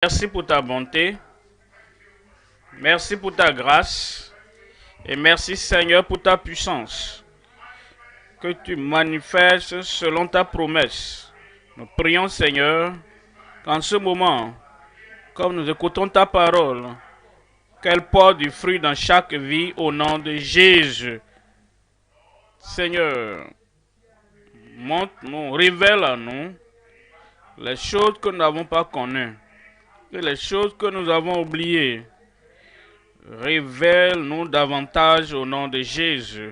Merci pour ta bonté, merci pour ta grâce et merci Seigneur pour ta puissance que tu manifestes selon ta promesse. Nous prions Seigneur qu'en ce moment, comme nous écoutons ta parole, qu'elle porte du fruit dans chaque vie au nom de Jésus. Seigneur, montre-nous, révèle à nous les choses que nous n'avons pas connues et les choses que nous avons oubliées. Révèle-nous davantage au nom de Jésus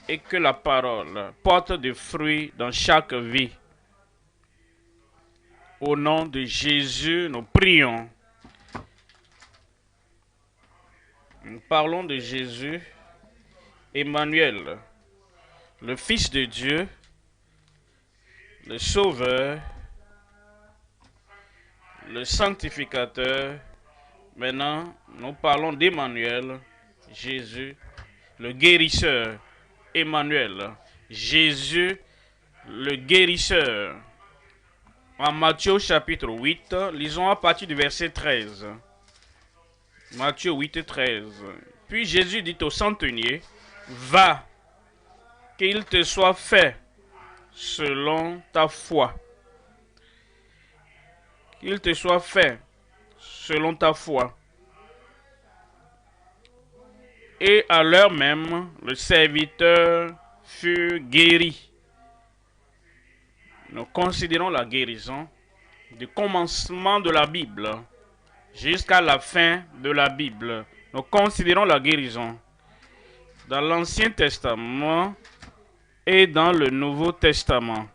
et que la parole porte des fruits dans chaque vie. Au nom de Jésus, nous prions. Nous parlons de Jésus, Emmanuel, le Fils de Dieu, le Sauveur, le Sanctificateur. Maintenant, nous parlons d'Emmanuel, Jésus, le guérisseur. Emmanuel, Jésus, le guérisseur. En Matthieu chapitre 8, lisons à partir du verset 13. Matthieu 8, 13. Puis Jésus dit au centenier, va, qu'il te soit fait selon ta foi. Qu'il te soit fait selon ta foi. Et à l'heure même, le serviteur fut guéri. Nous considérons la guérison du commencement de la Bible jusqu'à la fin de la Bible. Nous considérons la guérison dans l'Ancien Testament et dans le Nouveau Testament.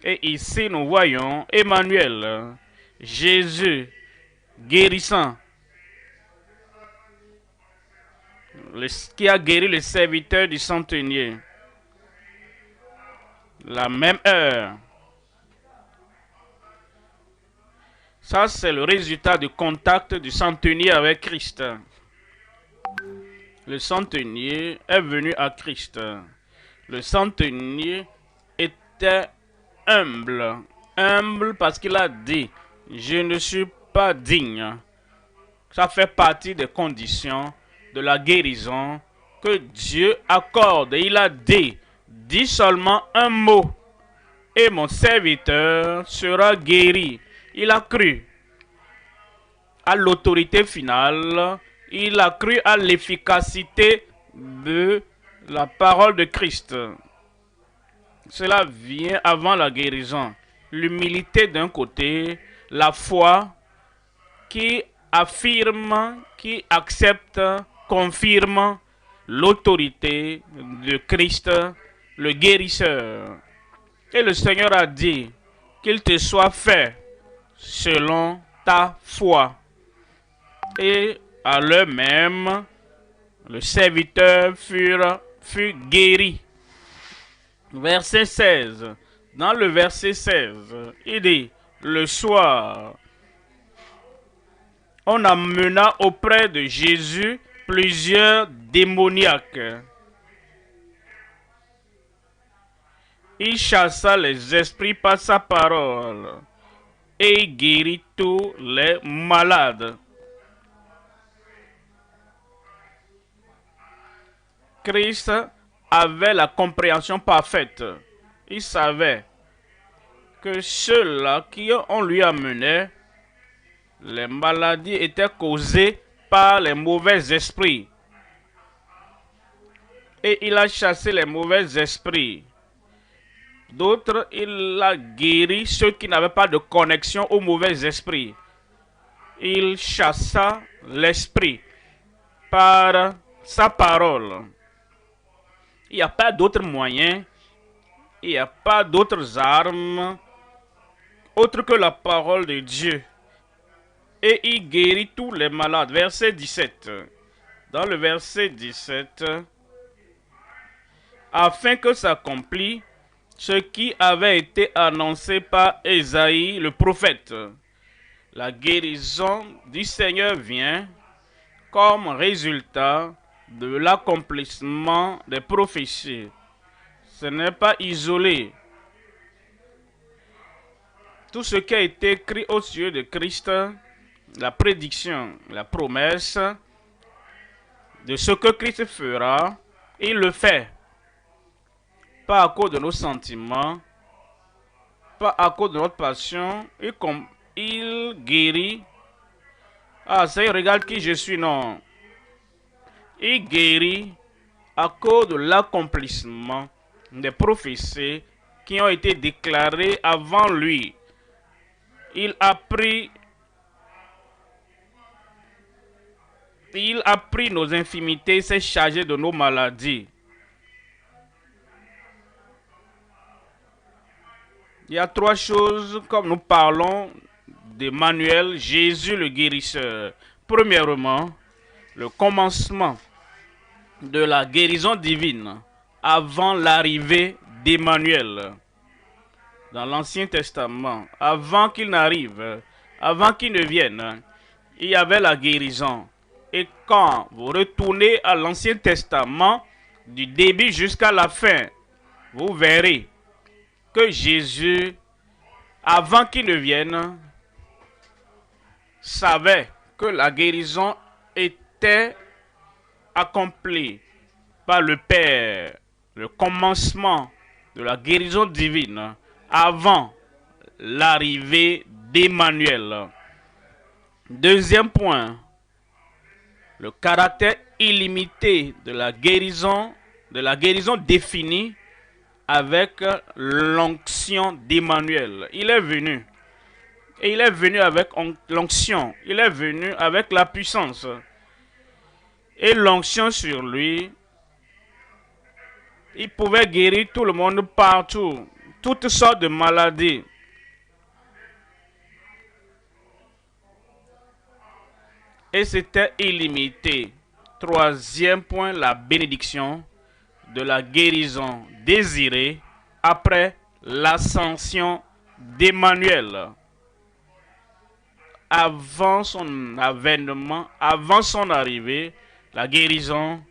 Et ici, nous voyons Emmanuel, Jésus, guérissant, qui a guéri le serviteur du centenier. La même heure. Ça, c'est le résultat du contact du centenier avec Christ. Le centenier est venu à Christ. Le centenier était humble. Humble parce qu'il a dit, je ne suis pas digne. Ça fait partie des conditions de la guérison que Dieu accorde. Il a dit, dis seulement un mot et mon serviteur sera guéri. Il a cru à l'autorité finale, il a cru à l'efficacité de la parole de Christ. Cela vient avant la guérison. L'humilité d'un côté, la foi qui affirme, qui accepte, confirme l'autorité de Christ, le guérisseur. Et le Seigneur a dit qu'il te soit fait selon ta foi. Et à l'heure même, le serviteur fut guéri. Verset 16. Dans le verset 16, il dit, le soir, on amena auprès de Jésus plusieurs démoniaques. Il chassa les esprits par sa parole et guérit tous les malades. Christ avait la compréhension parfaite. Il savait que ceux-là qui on lui amenait, les maladies étaient causées par les mauvais esprits. Et il a chassé les mauvais esprits. D'autres, il a guéri ceux qui n'avaient pas de connexion aux mauvais esprits. Il chassa l'esprit par sa parole. Il n'y a pas d'autres moyens, il n'y a pas d'autres armes autres que la parole de Dieu. Et il guérit tous les malades. Verset 17. Dans le verset 17, afin que s'accomplisse ce qui avait été annoncé par Ésaïe le prophète. La guérison du Seigneur vient comme résultat de l'accomplissement des prophéties. Ce n'est pas isolé. Tout ce qui a été écrit au sujet de Christ, la prédiction, la promesse de ce que Christ fera, il le fait. Pas à cause de nos sentiments, pas à cause de notre passion, et comme il guérit. Ah, ça y est, regarde qui je suis, non. Il guérit à cause de l'accomplissement des prophéties qui ont été déclarées avant lui. Il a pris nos infimités, s'est chargé de nos maladies. Il y a trois choses, comme nous parlons d'Emmanuel, Jésus le guérisseur. Premièrement, le commencement de la guérison divine avant l'arrivée d'Emmanuel. Dans l'Ancien Testament, avant qu'il n'arrive, avant qu'il ne vienne, il y avait la guérison. Et quand vous retournez à l'Ancien Testament, du début jusqu'à la fin, vous verrez que Jésus, avant qu'il ne vienne, savait que la guérison était accomplie par le Père. Le commencement de la guérison divine avant l'arrivée d'Emmanuel. Deuxième point, le caractère illimité de la guérison définie avec l'onction d'Emmanuel. Il est venu. Et il est venu avec l'onction. Il est venu avec la puissance. Et l'onction sur lui, il pouvait guérir tout le monde partout. Toutes sortes de maladies. Et c'était illimité. Troisième point, la bénédiction de la guérison désirée après l'ascension d'Emmanuel. Avant son avènement, avant son arrivée, la guérison,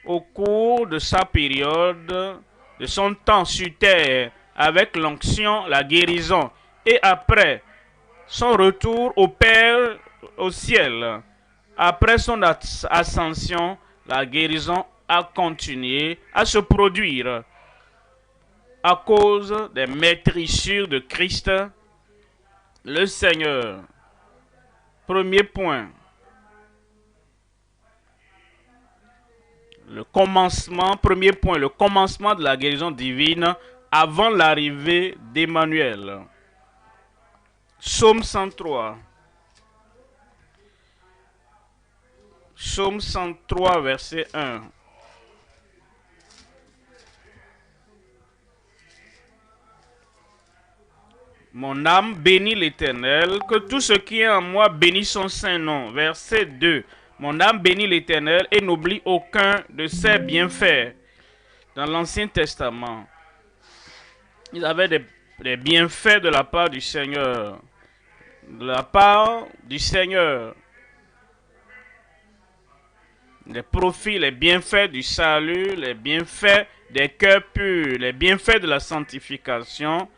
au cours de sa période, de son temps sur terre, avec l'onction, la guérison, et après son retour au Père au ciel, après son ascension, la guérison a continué à se produire à cause des maîtrisures de Christ, le Seigneur. Premier point, premier point, le commencement de la guérison divine avant l'arrivée d'Emmanuel. Psaume 103. Psaume 103, verset 1. Mon âme bénit l'Éternel, que tout ce qui est en moi bénisse son saint nom. Verset 2. Mon âme bénit l'Éternel et n'oublie aucun de ses bienfaits. Dans l'Ancien Testament, ils avaient des bienfaits de la part du Seigneur. De la part du Seigneur. Les profits, les bienfaits du salut, les bienfaits des cœurs purs, les bienfaits de la sanctification,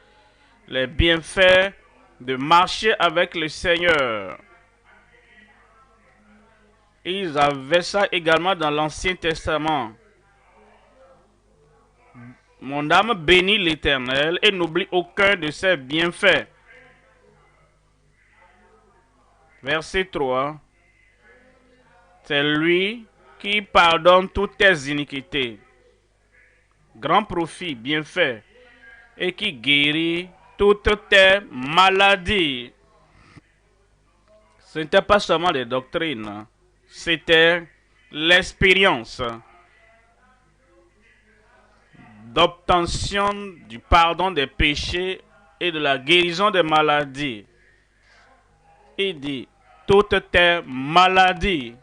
les bienfaits de marcher avec le Seigneur. Ils avaient ça également dans l'Ancien Testament. Mon âme bénit l'Éternel et n'oublie aucun de ses bienfaits. Verset 3. C'est lui qui pardonne toutes tes iniquités. Grand profit, bienfait, et qui guérit toutes tes maladies. Ce n'était pas seulement des doctrines, c'était l'expérience d'obtention du pardon des péchés et de la guérison des maladies. Il dit, toutes tes maladies.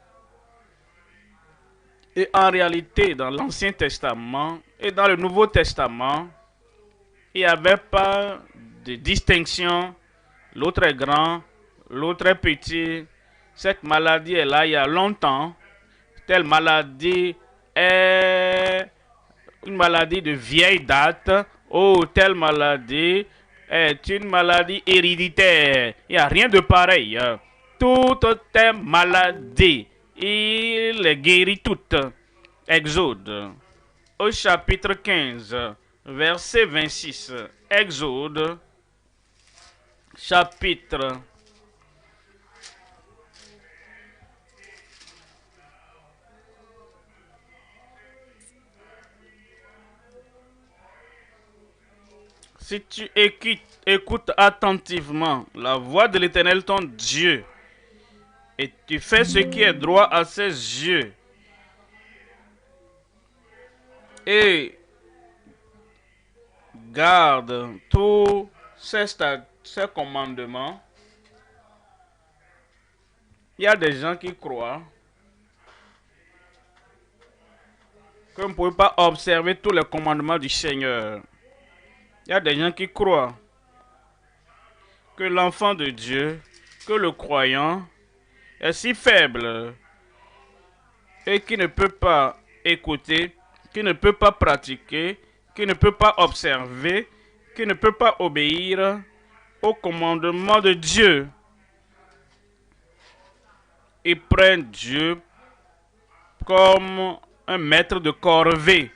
Et en réalité, dans l'Ancien Testament et dans le Nouveau Testament, il n'y avait pas de distinction. L'autre est grand, l'autre est petit. Cette maladie est là il y a longtemps. Telle maladie est une maladie de vieille date. Oh, telle maladie est une maladie héréditaire. Il n'y a rien de pareil. Toutes tes maladies, il les guérit toutes. Exode, au chapitre 15, verset 26. Exode, chapitre. Si tu écoutes attentivement la voix de l'Éternel ton Dieu, et tu fais ce qui est droit à ses yeux, et garde tous ces commandements. Il y a des gens qui croient qu'on ne peut pas observer tous les commandements du Seigneur. Il y a des gens qui croient que l'enfant de Dieu, que le croyant est si faible et qui ne peut pas écouter, qui ne peut pas pratiquer, qui ne peut pas observer, qui ne peut pas obéir au commandement de Dieu. Ils prennent Dieu comme un maître de corvée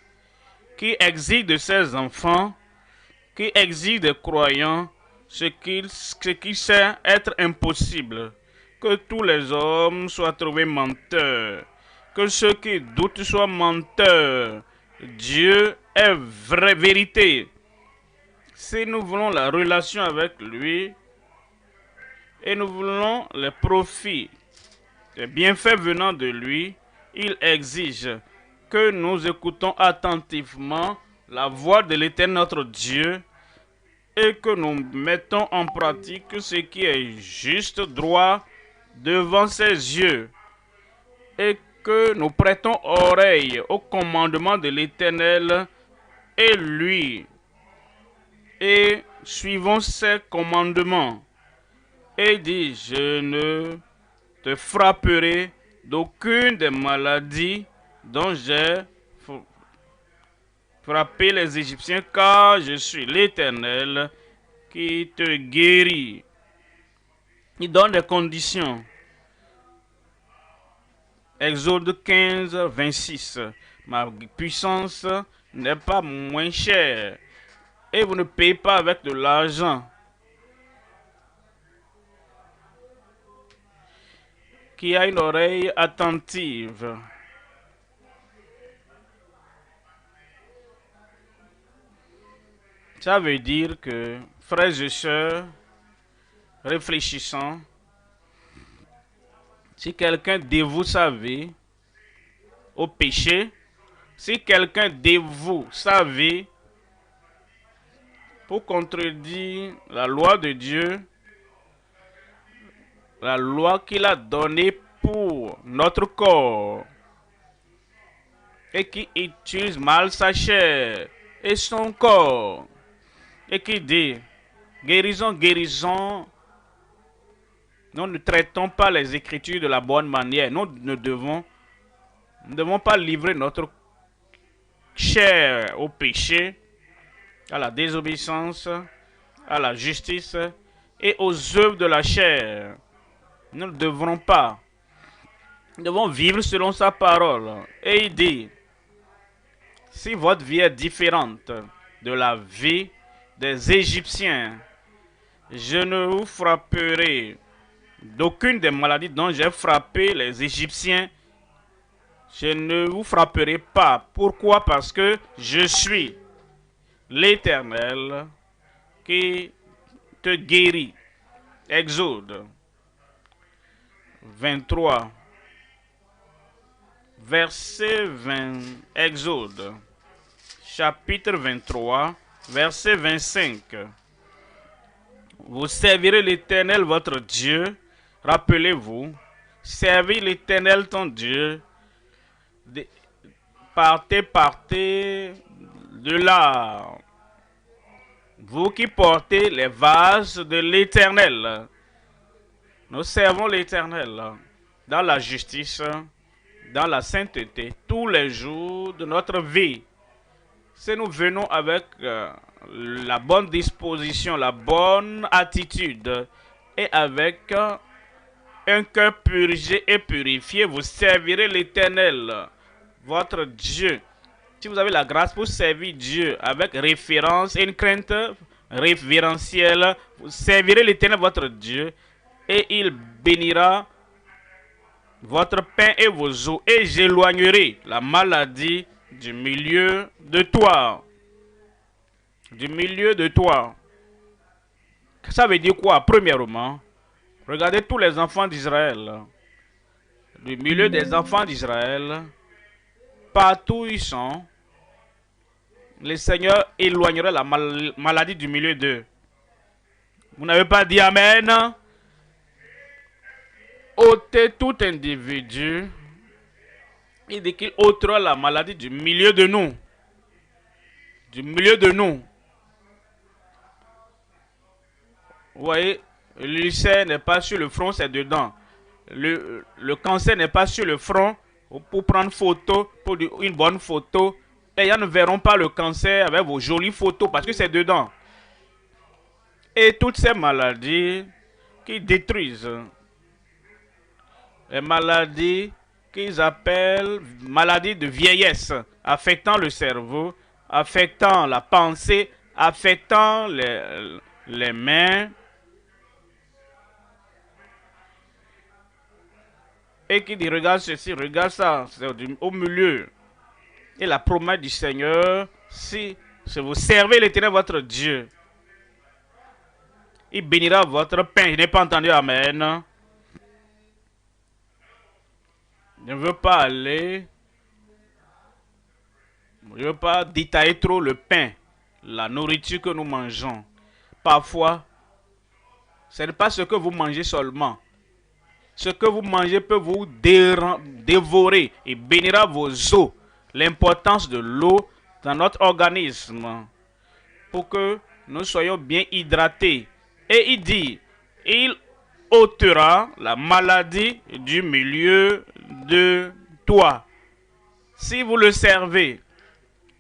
qui exige de ses enfants, qui exige des croyants ce qui sait être impossible. Que tous les hommes soient trouvés menteurs, que ceux qui doutent soient menteurs. Dieu est vraie vérité. Si nous voulons la relation avec lui et nous voulons les profits, les bienfaits venant de lui, il exige que nous écoutons attentivement la voix de l'Éternel notre Dieu et que nous mettons en pratique ce qui est juste, droit, devant ses yeux, et que nous prêtons oreille au commandement de l'Éternel et lui, et suivons ses commandements. Et dit, je ne te frapperai d'aucune des maladies dont j'ai frappé les Égyptiens, car je suis l'Éternel qui te guérit. Il donne des conditions. Exode 15, 26. Ma puissance n'est pas moins chère et vous ne payez pas avec de l'argent. Qui a une oreille attentive. Ça veut dire que, frères et sœurs, réfléchissant, si quelqu'un dévoue sa vie au péché, si quelqu'un dévoue sa vie pour contredire la loi de Dieu, la loi qu'il a donnée pour notre corps, et qui utilise mal sa chair et son corps, et qui dit, guérison, guérison, nous ne traitons pas les Écritures de la bonne manière. Nous ne devons pas livrer notre chair au péché, à la désobéissance, à la justice et aux œuvres de la chair. Nous ne devrons pas. Nous devons vivre selon sa parole. Et il dit, si votre vie est différente de la vie des Égyptiens, je ne vous frapperai d'aucune des maladies dont j'ai frappé les Égyptiens. Je ne vous frapperai pas. Pourquoi? Parce que je suis l'Éternel qui te guérit. Exode 23, verset 20. Exode, chapitre 23, verset 25. Vous servirez l'Éternel votre Dieu. Rappelez-vous, servez l'Éternel ton Dieu. Partez de là. Vous qui portez les vases de l'Éternel. Nous servons l'Éternel dans la justice, dans la sainteté, tous les jours de notre vie. Si nous venons avec la bonne disposition, la bonne attitude, et avec un cœur purgé et purifié, vous servirez l'Éternel, votre Dieu. Si vous avez la grâce pour servir Dieu avec référence et une crainte révérentielle, vous servirez l'Éternel, votre Dieu, et il bénira votre pain et vos eaux, et j'éloignerai la maladie du milieu de toi. Du milieu de toi. Ça veut dire quoi? Premièrement, regardez tous les enfants d'Israël. Du milieu des enfants d'Israël, partout où ils sont, le Seigneur éloignera la maladie du milieu d'eux. Vous n'avez pas dit Amen? Ôtez tout individu. Il dit qu'il ôtera la maladie du milieu de nous. Du milieu de nous. Vous voyez, l'ulcère n'est pas sur le front, c'est dedans. Le cancer n'est pas sur le front pour prendre photo, pour une bonne photo. Les gens ne verront pas le cancer avec vos jolies photos parce que c'est dedans. Et toutes ces maladies qui détruisent, les maladies qu'ils appellent maladies de vieillesse, affectant le cerveau, affectant la pensée, affectant les mains, et qui dit regarde ceci, regarde ça, c'est au milieu. Et la promesse du Seigneur, si vous servez l'Éternel votre Dieu, il bénira votre pain. Je n'ai pas entendu Amen. Je ne veux pas aller, je ne veux pas détailler trop le pain, la nourriture que nous mangeons. Parfois, ce n'est pas ce que vous mangez seulement. Ce que vous mangez peut vous dévorer et bénira vos os. L'importance de l'eau dans notre organisme pour que nous soyons bien hydratés. Et il dit, il ôtera la maladie du milieu de toi. Si vous le servez,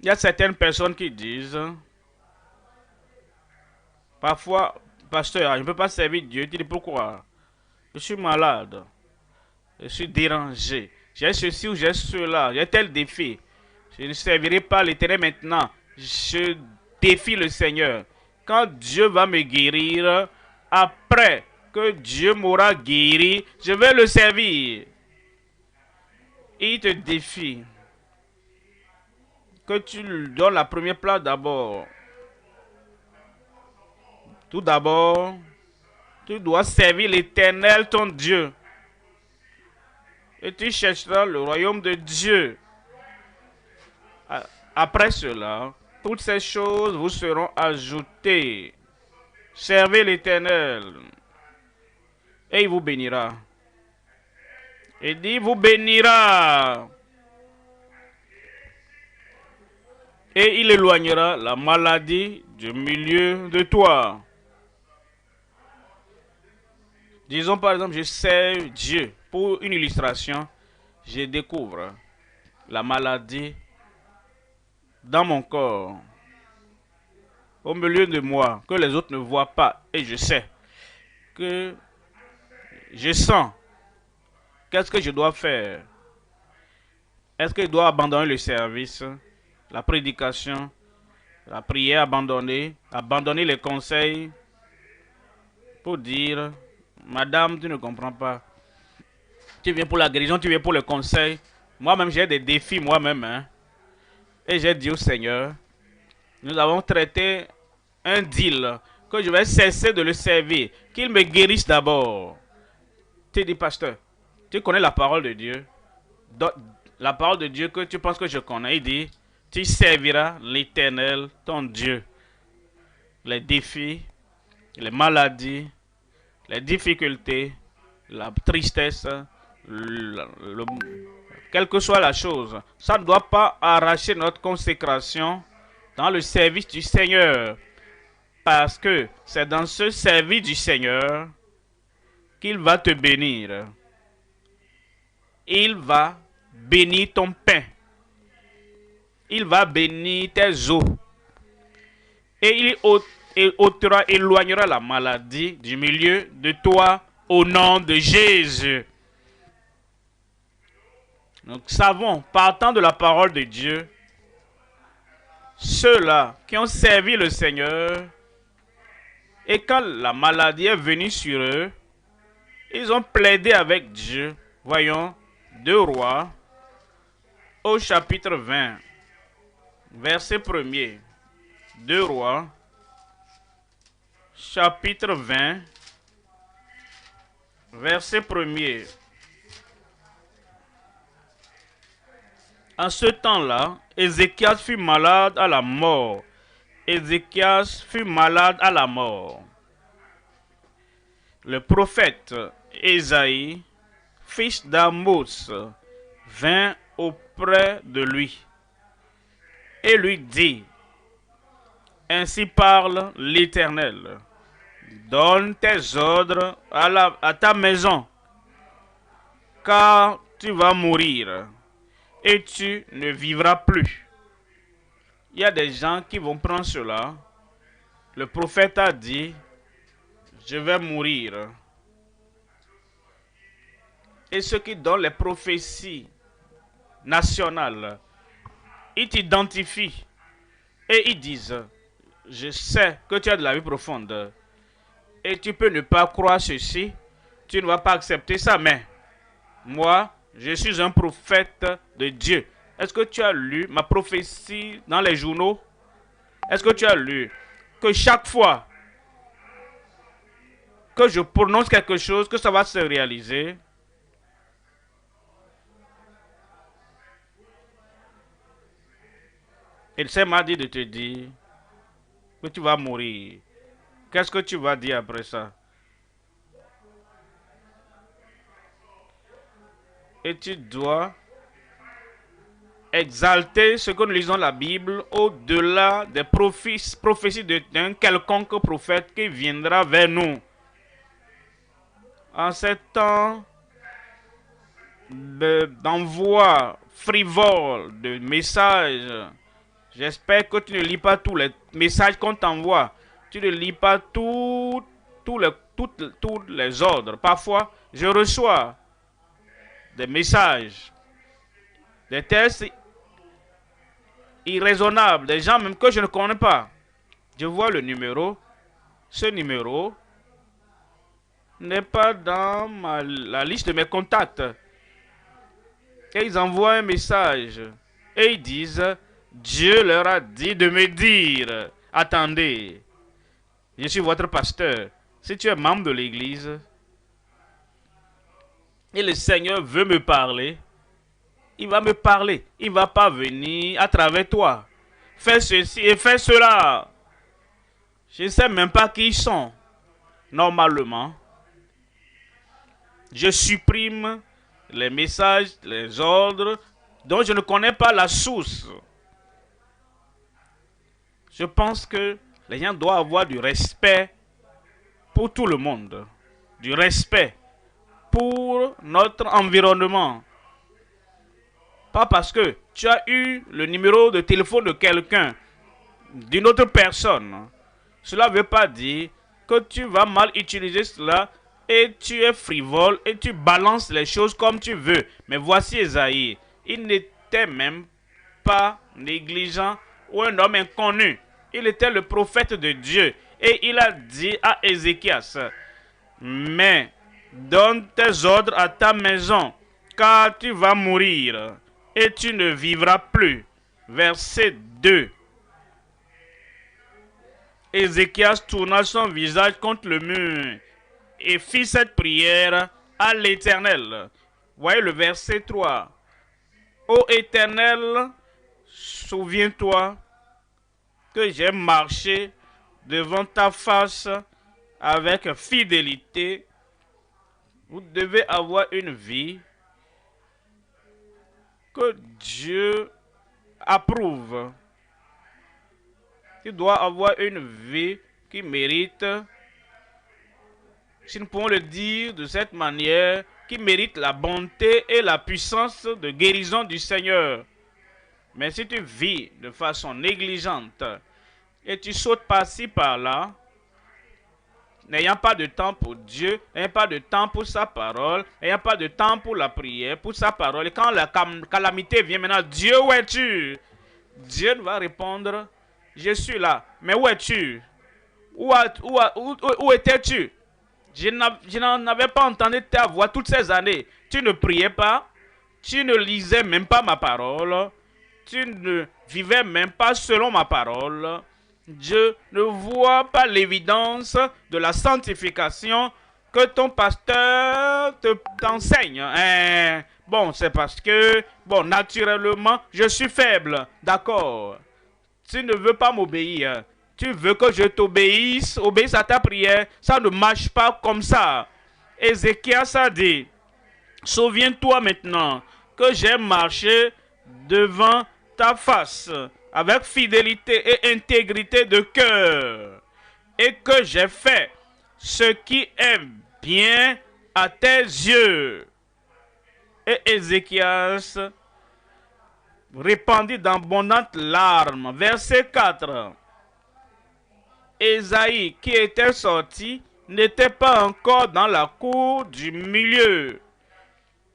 il y a certaines personnes qui disent, parfois, pasteur, je ne peux pas servir Dieu. Tu dis pourquoi? Je suis malade, je suis dérangé, j'ai ceci ou j'ai cela, j'ai tel défi. Je ne servirai pas l'Éternel maintenant. Je défie le Seigneur. Quand Dieu va me guérir, après que Dieu m'aura guéri, je vais le servir. Il te défie que tu lui donnes la première place d'abord. Tout d'abord, tu dois servir l'Éternel, ton Dieu. Et tu chercheras le royaume de Dieu. Après cela, toutes ces choses vous seront ajoutées. Servez l'Éternel et il vous bénira. Il dit, vous bénira. Et il éloignera la maladie du milieu de toi. Disons par exemple, je sers Dieu. Pour une illustration, je découvre la maladie dans mon corps, au milieu de moi, que les autres ne voient pas. Et je sais que je sens. Qu'est-ce que je dois faire? Est-ce que je dois abandonner le service, la prédication, la prière, abandonner les conseils pour dire, madame, tu ne comprends pas. Tu viens pour la guérison, tu viens pour le conseil. Moi-même, j'ai des défis moi-même. Hein? Et j'ai dit au Seigneur, nous avons traité un deal, que je vais cesser de le servir, qu'il me guérisse d'abord. Tu dis, pasteur, tu connais la parole de Dieu. La parole de Dieu que tu penses que je connais, il dit, tu serviras l'Éternel, ton Dieu. Les défis, les maladies, les difficultés, la tristesse, quelle que soit la chose, ça ne doit pas arracher notre consécration dans le service du Seigneur. Parce que c'est dans ce service du Seigneur qu'il va te bénir. Il va bénir ton pain. Il va bénir tes os. et il ôtera, éloignera la maladie du milieu de toi au nom de Jésus. Nous savons, partant de la parole de Dieu, ceux-là qui ont servi le Seigneur, et quand la maladie est venue sur eux, ils ont plaidé avec Dieu. Voyons, 2 Rois, au chapitre 20, verset 1er. 2 Rois, chapitre 20, verset 1er. En ce temps-là, Ézéchias fut malade à la mort. Ézéchias fut malade à la mort. Le prophète Ésaïe, fils d'Amos, vint auprès de lui et lui dit: Ainsi parle l'Éternel, donne tes ordres à ta maison, car tu vas mourir et tu ne vivras plus. Il y a des gens qui vont prendre cela. Le prophète a dit: je vais mourir. Et ceux qui donnent les prophéties nationales, ils t'identifient et ils disent: je sais que tu as de la vie profonde et tu peux ne pas croire ceci, tu ne vas pas accepter ça, mais moi, je suis un prophète de Dieu. Est-ce que tu as lu ma prophétie dans les journaux? Est-ce que tu as lu que chaque fois que je prononce quelque chose, que ça va se réaliser? Il m'a dit de te dire que tu vas mourir. Qu'est-ce que tu vas dire après ça? Et tu dois exalter ce que nous lisons dans la Bible au-delà des prophéties d'un quelconque prophète qui viendra vers nous. En ces temps d'envoi frivole de messages, j'espère que tu ne lis pas tous les messages qu'on t'envoie. Tu ne lis pas tous les ordres. Parfois, je reçois des messages, des textes irraisonnables, des gens même que je ne connais pas. Je vois le numéro. Ce numéro n'est pas dans la liste de mes contacts. Et ils envoient un message. Et ils disent: Dieu leur a dit de me dire, attendez, je suis votre pasteur. Si tu es membre de l'église et le Seigneur veut me parler, il va me parler. Il ne va pas venir à travers toi. Fais ceci et fais cela. Je ne sais même pas qui ils sont. Normalement, je supprime les messages, les ordres dont je ne connais pas la source. Je pense que les gens doivent avoir du respect pour tout le monde. Du respect pour notre environnement. Pas parce que tu as eu le numéro de téléphone de quelqu'un, d'une autre personne. Cela ne veut pas dire que tu vas mal utiliser cela et tu es frivole et tu balances les choses comme tu veux. Mais voici Ésaïe. Il n'était même pas négligent ou un homme inconnu. Il était le prophète de Dieu. Et il a dit à Ézéchias: mais donne tes ordres à ta maison, car tu vas mourir et tu ne vivras plus. Verset 2. Ézéchias tourna son visage contre le mur et fit cette prière à l'Éternel. Voyez le verset 3. Ô Éternel, souviens-toi que j'ai marché devant ta face avec fidélité. Vous devez avoir une vie que Dieu approuve. Tu dois avoir une vie qui mérite, si nous pouvons le dire de cette manière, qui mérite la bonté et la puissance de guérison du Seigneur. Mais si tu vis de façon négligente, et tu sautes par-ci, par-là, n'ayant pas de temps pour Dieu, n'ayant pas de temps pour sa parole, n'ayant pas de temps pour la prière, pour sa parole. Et quand la calamité vient maintenant, Dieu, où es-tu? Dieu va répondre, je suis là. Mais où es-tu? Où étais-tu? Je n'en avais pas entendu ta voix toutes ces années. Tu ne priais pas, tu ne lisais même pas ma parole, tu ne vivais même pas selon ma parole. Dieu ne voit pas l'évidence de la sanctification que ton pasteur t'enseigne. Bon, c'est parce que, bon, naturellement, je suis faible. D'accord. Tu ne veux pas m'obéir. Tu veux que je t'obéisse, obéisse à ta prière. Ça ne marche pas comme ça. Ézéchias a dit, souviens-toi maintenant que j'ai marché devant ta face avec fidélité et intégrité de cœur et que j'ai fait ce qui est bien à tes yeux. Et Ézéchias répandit d'abondantes larmes. Verset 4. Ésaïe, qui était sorti, n'était pas encore dans la cour du milieu,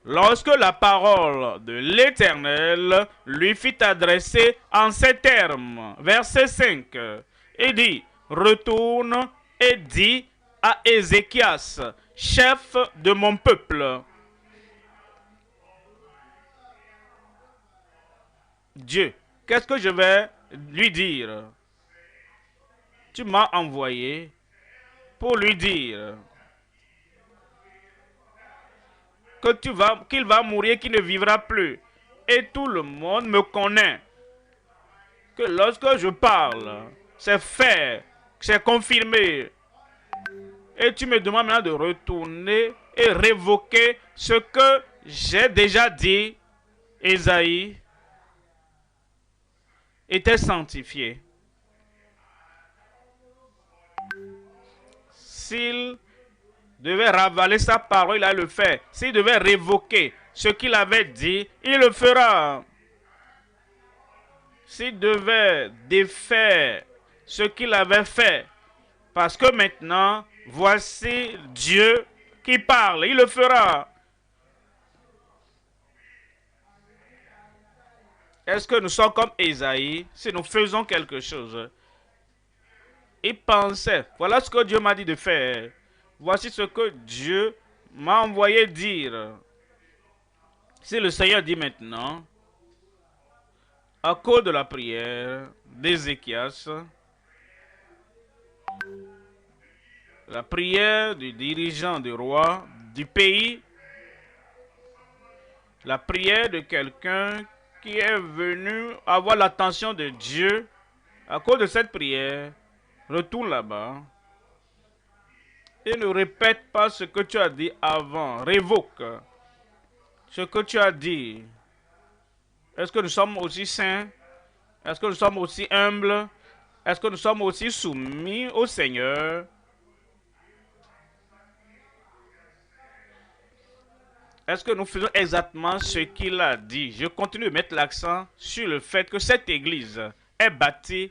lorsque la parole de l'Éternel lui fit adresser en ces termes. Verset 5. Il dit, retourne et dis à Ézéchias, chef de mon peuple. Dieu, qu'est-ce que je vais lui dire? Tu m'as envoyé pour lui dire que qu'il va mourir, qu'il ne vivra plus. Et tout le monde me connaît. Que lorsque je parle, c'est fait, c'est confirmé. Et tu me demandes maintenant de retourner et révoquer ce que j'ai déjà dit. Ésaïe était sanctifié. S'il devait ravaler sa parole, il a le fait. S'il devait révoquer ce qu'il avait dit, il le fera. S'il devait défaire ce qu'il avait fait, parce que maintenant, voici Dieu qui parle, il le fera. Est-ce que nous sommes comme Ésaïe si nous faisons quelque chose? Il pensait, voilà ce que Dieu m'a dit de faire. Voici ce que Dieu m'a envoyé dire. Si le Seigneur dit maintenant, à cause de la prière d'Ézéchias, la prière du dirigeant du roi du pays, la prière de quelqu'un qui est venu avoir l'attention de Dieu, à cause de cette prière, retourne là-bas et ne répète pas ce que tu as dit avant. Révoque ce que tu as dit. Est-ce que nous sommes aussi saints? Est-ce que nous sommes aussi humbles? Est-ce que nous sommes aussi soumis au Seigneur? Est-ce que nous faisons exactement ce qu'il a dit? Je continue de mettre l'accent sur le fait que cette église est bâtie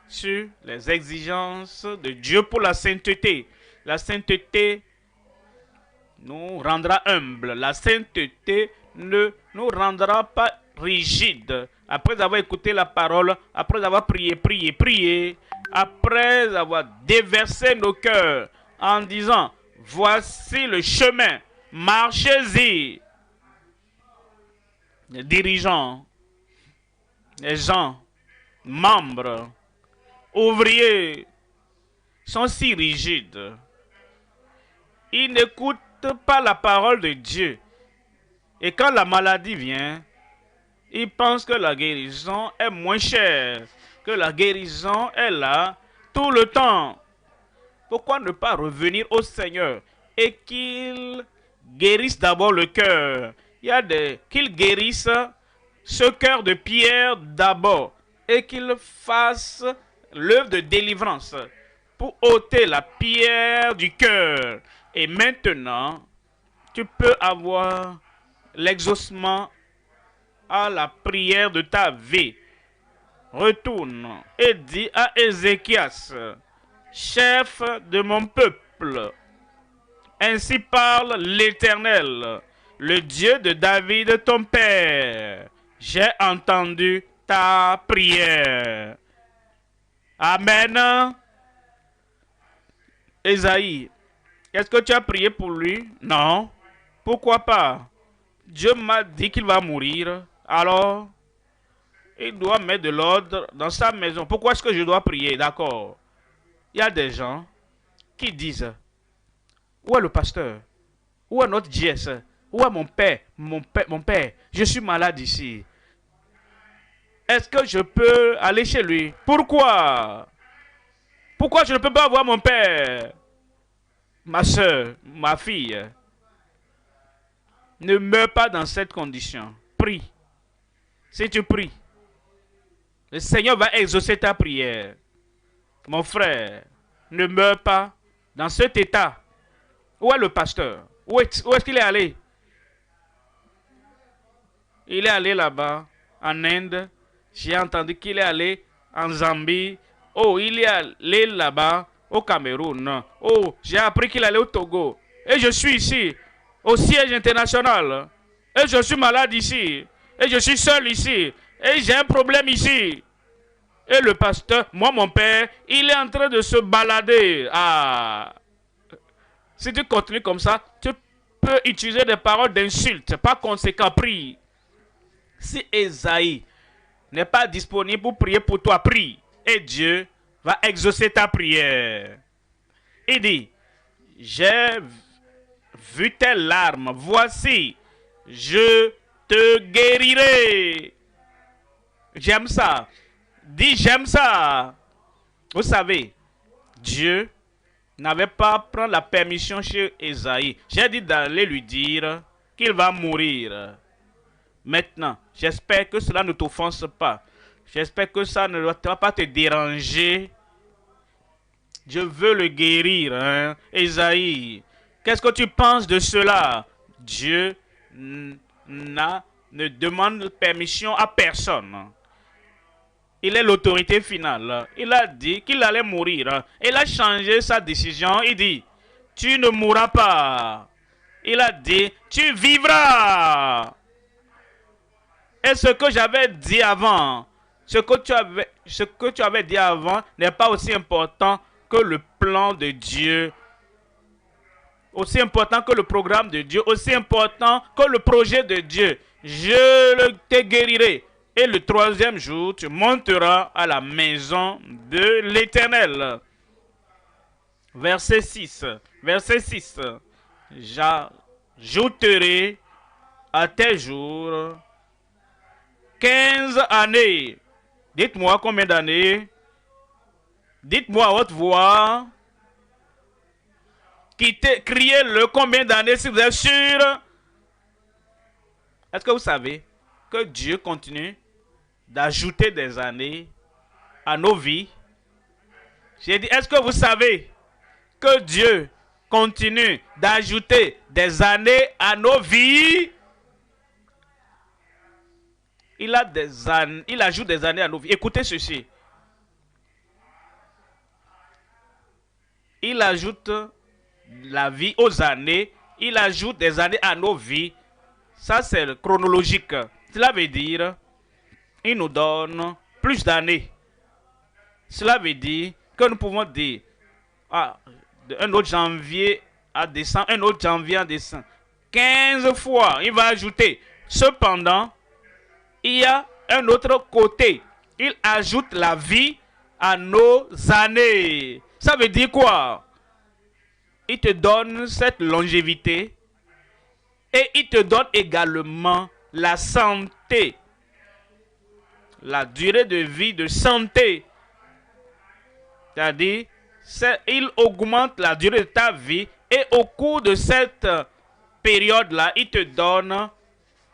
sur les exigences de Dieu pour la sainteté. La sainteté nous rendra humbles. La sainteté ne nous rendra pas rigides. Après avoir écouté la parole, après avoir prié, après avoir déversé nos cœurs en disant, voici le chemin, marchez-y. Les dirigeants, les gens, membres, ouvriers sont si rigides. Ils n'écoutent pas la parole de Dieu. Et quand la maladie vient, ils pensent que la guérison est moins chère, que la guérison est là tout le temps. Pourquoi ne pas revenir au Seigneur et qu'il guérisse d'abord le cœur? Qu'il guérisse ce cœur de pierre d'abord et qu'il fasse l'œuvre de délivrance pour ôter la pierre du cœur. Et maintenant, tu peux avoir l'exaucement à la prière de ta vie. retourne et dit à Ézéchias, chef de mon peuple, ainsi parle l'Éternel, le Dieu de David ton père. J'ai entendu ta prière. Amen. Esaïe, est-ce que tu as prié pour lui? Non. Pourquoi pas? Dieu m'a dit qu'il va mourir. Alors, il doit mettre de l'ordre dans sa maison. Pourquoi est-ce que je dois prier? D'accord. Il y a des gens qui disent, où est le pasteur? Où est notre JS? Où est mon père? Mon père, je suis malade ici. Est-ce que je peux aller chez lui? Pourquoi? Pourquoi je ne peux pas voir mon père? Ma soeur, ma fille, ne meurs pas dans cette condition. Prie. Si tu pries, le Seigneur va exaucer ta prière. Mon frère, ne meurs pas dans cet état. Où est le pasteur? Où est-ce qu'il est allé? Il est allé là-bas, en Inde. J'ai entendu qu'il est allé en Zambie. Oh, il est allé là-bas, au Cameroun. Oh, j'ai appris qu'il allait au Togo. Et je suis ici, au siège international. Et je suis malade ici. Et je suis seul ici. Et j'ai un problème ici. Et le pasteur, moi, mon père, il est en train de se balader. Ah, si tu continues comme ça, tu peux utiliser des paroles d'insulte. Par conséquent, prie. Si Esaïe n'est pas disponible pour prier pour toi, prie. Et Dieu va exaucer ta prière. Il dit, j'ai vu tes larmes. Voici, je te guérirai. J'aime ça. Dis, j'aime ça. Vous savez, Dieu n'avait pas pris la permission chez Esaïe. J'ai dit d'aller lui dire qu'il va mourir. Maintenant, j'espère que cela ne t'offense pas. J'espère que ça ne va pas te déranger. Je veux le guérir, hein? Esaïe, qu'est-ce que tu penses de cela? Dieu ne demande permission à personne. Il est l'autorité finale. Il a dit qu'il allait mourir. Il a changé sa décision. Il dit, tu ne mourras pas. Il a dit, tu vivras. Et ce que j'avais dit avant, ce que tu avais dit avant n'est pas aussi important que le plan de Dieu, aussi important que le programme de Dieu, aussi important que le projet de Dieu. Je te guérirai. Et le troisième jour, tu monteras à la maison de l'Éternel. Verset 6. Verset 6. J'ajouterai à tes jours 15 années. Dites-moi combien d'années. Dites-moi à haute voix. Criez-le combien d'années si vous êtes sûr. Est-ce que vous savez que Dieu continue d'ajouter des années à nos vies? J'ai dit, est-ce que vous savez que Dieu continue d'ajouter des années à nos vies? Il ajoute des années à nos vies. Écoutez ceci. Il ajoute la vie aux années. Il ajoute des années à nos vies. Ça, c'est chronologique. Cela veut dire, il nous donne plus d'années. Cela veut dire que nous pouvons dire, de 1 autre janvier à décembre, 1 autre janvier à décembre. 15 fois, il va ajouter. Cependant, il y a un autre côté. Il ajoute la vie à nos années. Ça veut dire quoi? Il te donne cette longévité et il te donne également la santé. La durée de vie de santé. C'est-à-dire, il augmente la durée de ta vie et au cours de cette période-là, il te donne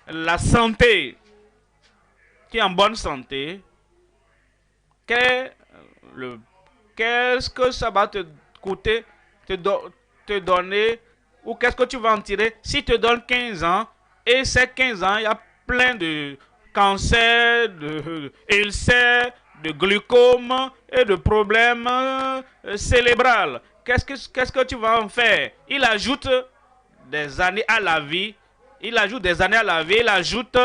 la santé. Qui est en bonne santé, qu'est-ce que ça va te coûter, te donner, ou qu'est-ce que tu vas en tirer si tu te donnes 15 ans, et ces 15 ans, il y a plein de cancers, d'ulcères, de glucose et de problèmes cérébraux. Qu'est-ce que tu vas en faire? Il ajoute des années à la vie. Il ajoute des années à la vie. Il ajoute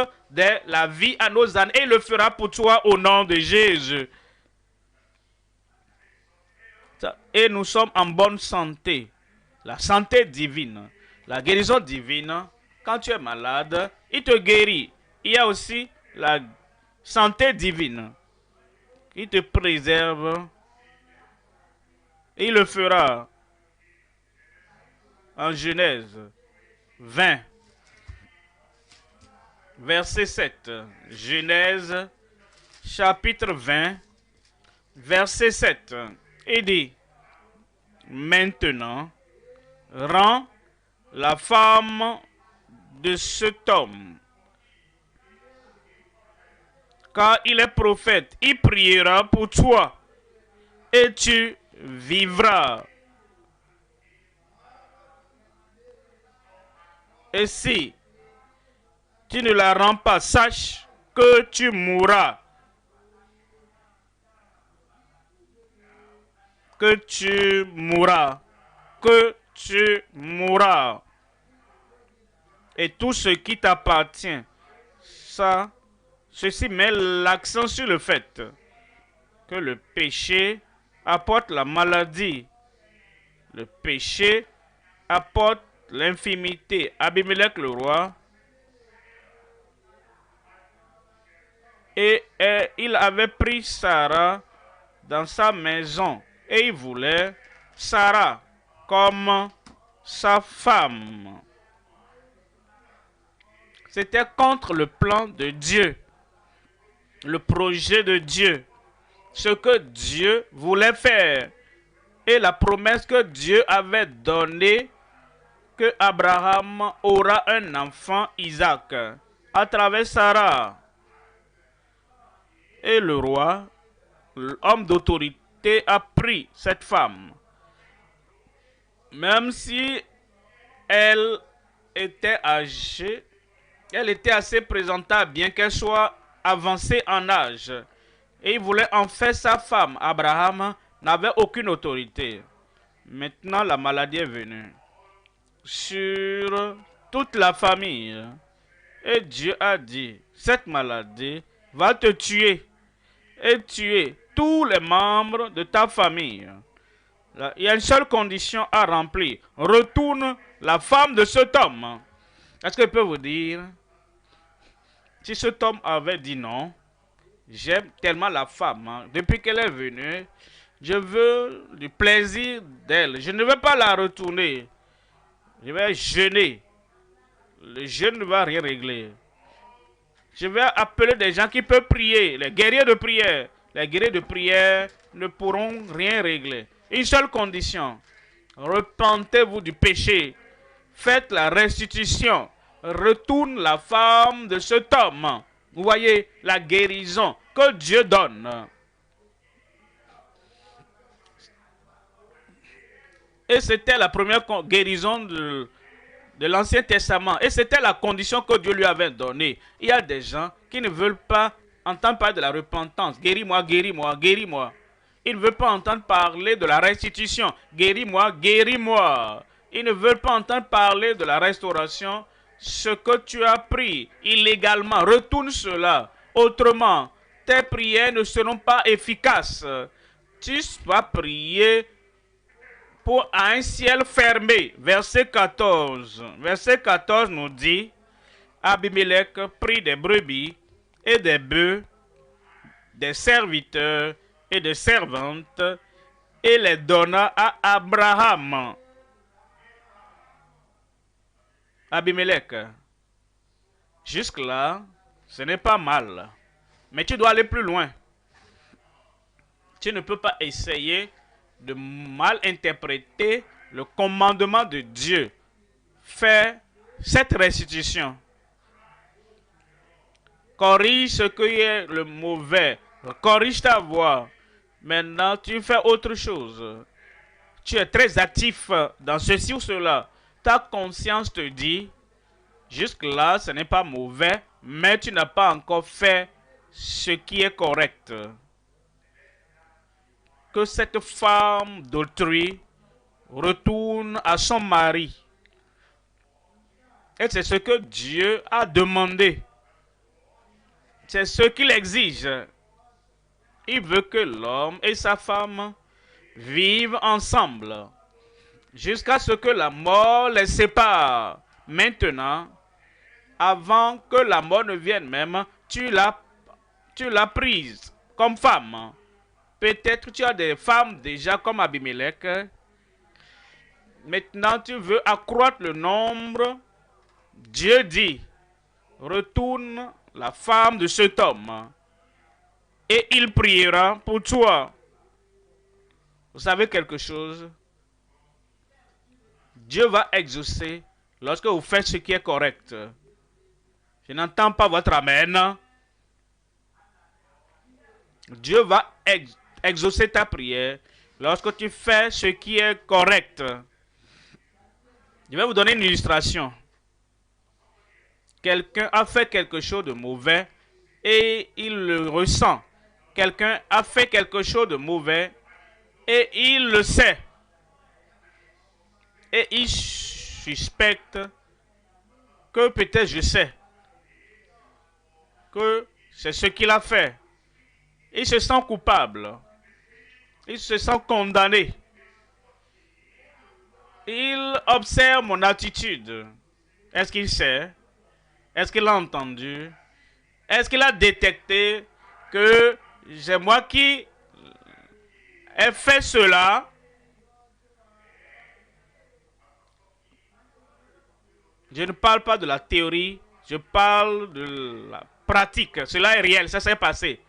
la vie à nos années. Et il le fera pour toi au nom de Jésus. Et nous sommes en bonne santé. La santé divine. La guérison divine. Quand tu es malade, il te guérit. Il y a aussi la santé divine qui te préserve. Il le fera. En Genèse 20, verset 7. Genèse chapitre 20, verset 7. Il dit, maintenant, rends la femme de cet homme, car il est prophète, il priera pour toi, et tu vivras. Et si tu ne la rends pas, sache que tu mourras. Que tu mourras. Que tu mourras. Et tout ce qui t'appartient, ceci met l'accent sur le fait que le péché apporte la maladie. Le péché apporte l'infimité. Abimelech le roi, et il avait pris Sarah dans sa maison et il voulait Sarah comme sa femme. C'était contre le plan de Dieu, le projet de Dieu, ce que Dieu voulait faire et la promesse que Dieu avait donnée que Abraham aura un enfant, Isaac, à travers Sarah. Et le roi, l'homme d'autorité, a pris cette femme. Même si elle était âgée, elle était assez présentable, bien qu'elle soit avancée en âge. Et il voulait en faire sa femme. Abraham n'avait aucune autorité. Maintenant, la maladie est venue sur toute la famille. Et Dieu a dit, cette maladie va te tuer et tuer tous les membres de ta famille. Il y a une seule condition à remplir. Retourne la femme de cet homme. Est-ce que je peux vous dire, si cet homme avait dit non, j'aime tellement la femme, depuis qu'elle est venue, je veux du plaisir d'elle. Je ne veux pas la retourner. Je vais jeûner. Le jeûne ne va rien régler. Je vais appeler des gens qui peuvent prier, les guerriers de prière. Les guerriers de prière ne pourront rien régler. Une seule condition. Repentez-vous du péché. Faites la restitution. Retourne la femme de cet homme. Vous voyez la guérison que Dieu donne. Et c'était la première guérison de l'Ancien Testament. Et c'était la condition que Dieu lui avait donnée. Il y a des gens qui ne veulent pas entendre parler de la repentance. Guéris-moi, guéris-moi, guéris-moi. Ils ne veulent pas entendre parler de la restitution. Guéris-moi, guéris-moi. Ils ne veulent pas entendre parler de la restauration. Ce que tu as pris illégalement, retourne cela. Autrement, tes prières ne seront pas efficaces. Tu vas prier pour un ciel fermé. Verset 14. Verset 14 nous dit, Abimelech prit des brebis et des bœufs, des serviteurs et des servantes, et les donna à Abraham. Abimelech, jusque-là, ce n'est pas mal. Mais tu dois aller plus loin. Tu ne peux pas essayer de mal interpréter le commandement de Dieu. Fais cette restitution. Corrige ce qui est le mauvais. Corrige ta voix. Maintenant, tu fais autre chose. Tu es très actif dans ceci ou cela. Ta conscience te dit, jusque-là, ce n'est pas mauvais, mais tu n'as pas encore fait ce qui est correct. que cette femme d'autrui retourne à son mari. Et c'est ce que Dieu a demandé. C'est ce qu'il exige. Il veut que l'homme et sa femme vivent ensemble jusqu'à ce que la mort les sépare. Maintenant, avant que la mort ne vienne même, tu l'as prise comme femme. Peut-être tu as des femmes déjà comme Abimelech. Maintenant, tu veux accroître le nombre. Dieu dit, retourne la femme de cet homme et il priera pour toi. Vous savez quelque chose? Dieu va exaucer lorsque vous faites ce qui est correct. Je n'entends pas votre amen. Dieu va exaucer ta prière lorsque tu fais ce qui est correct. Je vais vous donner une illustration. Quelqu'un a fait quelque chose de mauvais et il le ressent. Quelqu'un a fait quelque chose de mauvais et il le sait. Et il suspecte que peut-être je sais que c'est ce qu'il a fait. Il se sent coupable. Il se sent condamné. Il observe mon attitude. Est-ce qu'il sait? Est-ce qu'il a entendu? Est-ce qu'il a détecté que c'est moi qui ai fait cela? Je ne parle pas de la théorie, je parle de la pratique. Cela est réel, ça s'est passé.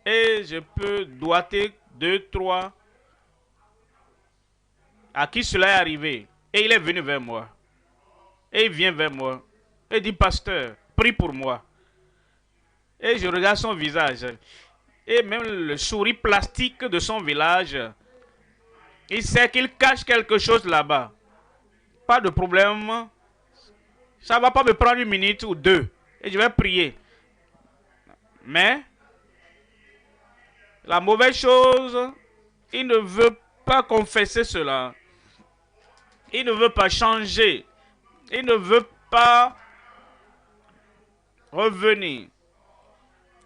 Et je peux doiter 2, 3 à qui cela est arrivé. Et il est venu vers moi. Et il vient vers moi. Et dit, pasteur, prie pour moi. Et je regarde son visage. Et même le sourire plastique de son visage. Il sait qu'il cache quelque chose là-bas. Pas de problème. Ça ne va pas me prendre 1 minute ou 2. Et je vais prier. Mais, la mauvaise chose, il ne veut pas confesser cela. Il ne veut pas changer. Il ne veut pas revenir.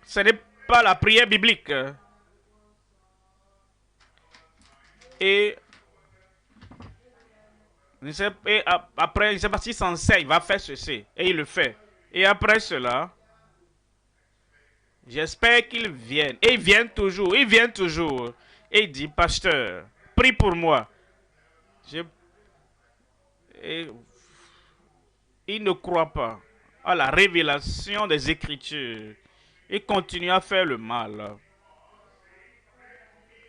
Ce n'est pas la prière biblique. Et après, je ne sais pas s'il s'en sait, il va faire ceci. Et il le fait. Et après cela, j'espère qu'il vienne. Et il vient toujours. Il vient toujours. Et il dit, pasteur, prie pour moi. Et il ne croit pas à la révélation des Écritures. Il continue à faire le mal.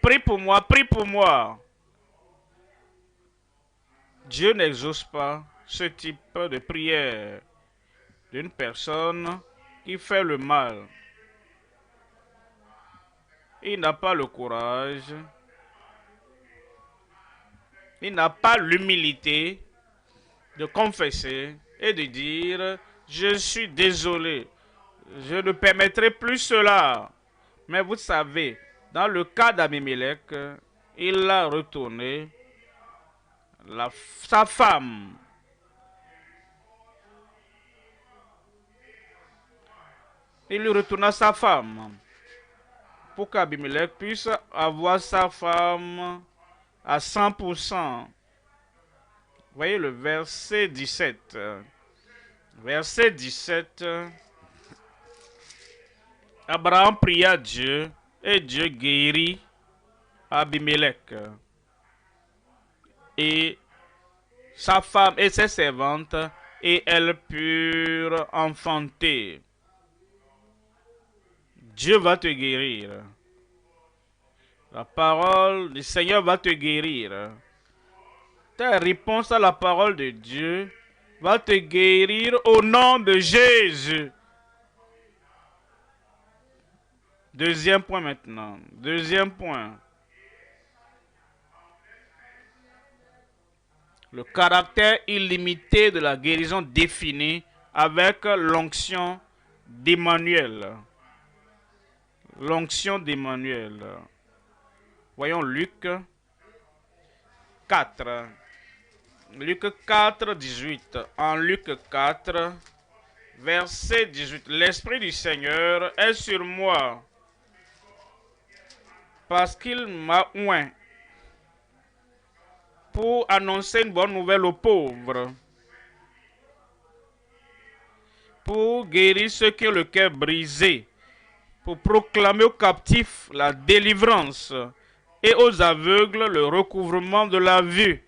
Prie pour moi, prie pour moi. Dieu n'exauce pas ce type de prière d'une personne qui fait le mal. Il n'a pas le courage. Il n'a pas l'humilité de confesser et de dire, je suis désolé, je ne permettrai plus cela. Mais vous savez, dans le cas d'Abimelech, il a retourné sa femme. Il lui retourna sa femme pour qu'Abimelech puisse avoir sa femme à 100%. Voyez le verset 17. Verset 17. Abraham pria Dieu et Dieu guérit Abimelech et sa femme et ses servantes et elles purent enfanter. Dieu va te guérir. La parole du Seigneur va te guérir. Ta réponse à la parole de Dieu va te guérir au nom de Jésus. Deuxième point maintenant. Deuxième point. Le caractère illimité de la guérison définie avec l'onction d'Emmanuel. L'onction d'Emmanuel. Voyons Luc 4. Luc 4, 18. En Luc 4, verset 18. L'Esprit du Seigneur est sur moi, parce qu'il m'a oint pour annoncer une bonne nouvelle aux pauvres, pour guérir ceux qui ont le cœur brisé, pour proclamer aux captifs la délivrance et aux aveugles le recouvrement de la vue.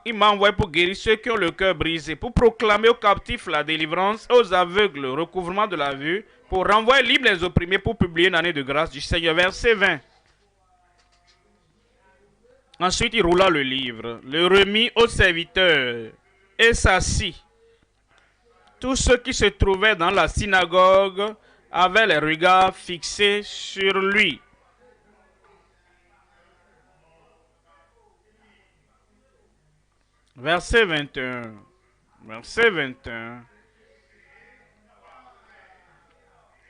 Il m'a envoyé pour guérir ceux qui ont le cœur brisé, pour proclamer aux captifs la délivrance, aux aveugles le recouvrement de la vue, pour renvoyer libres les opprimés, pour publier une année de grâce du Seigneur. Verset 20. Ensuite, il roula le livre, le remit au serviteur et s'assit. Tous ceux qui se trouvaient dans la synagogue avaient les regards fixés sur lui. Verset 21. Verset 21.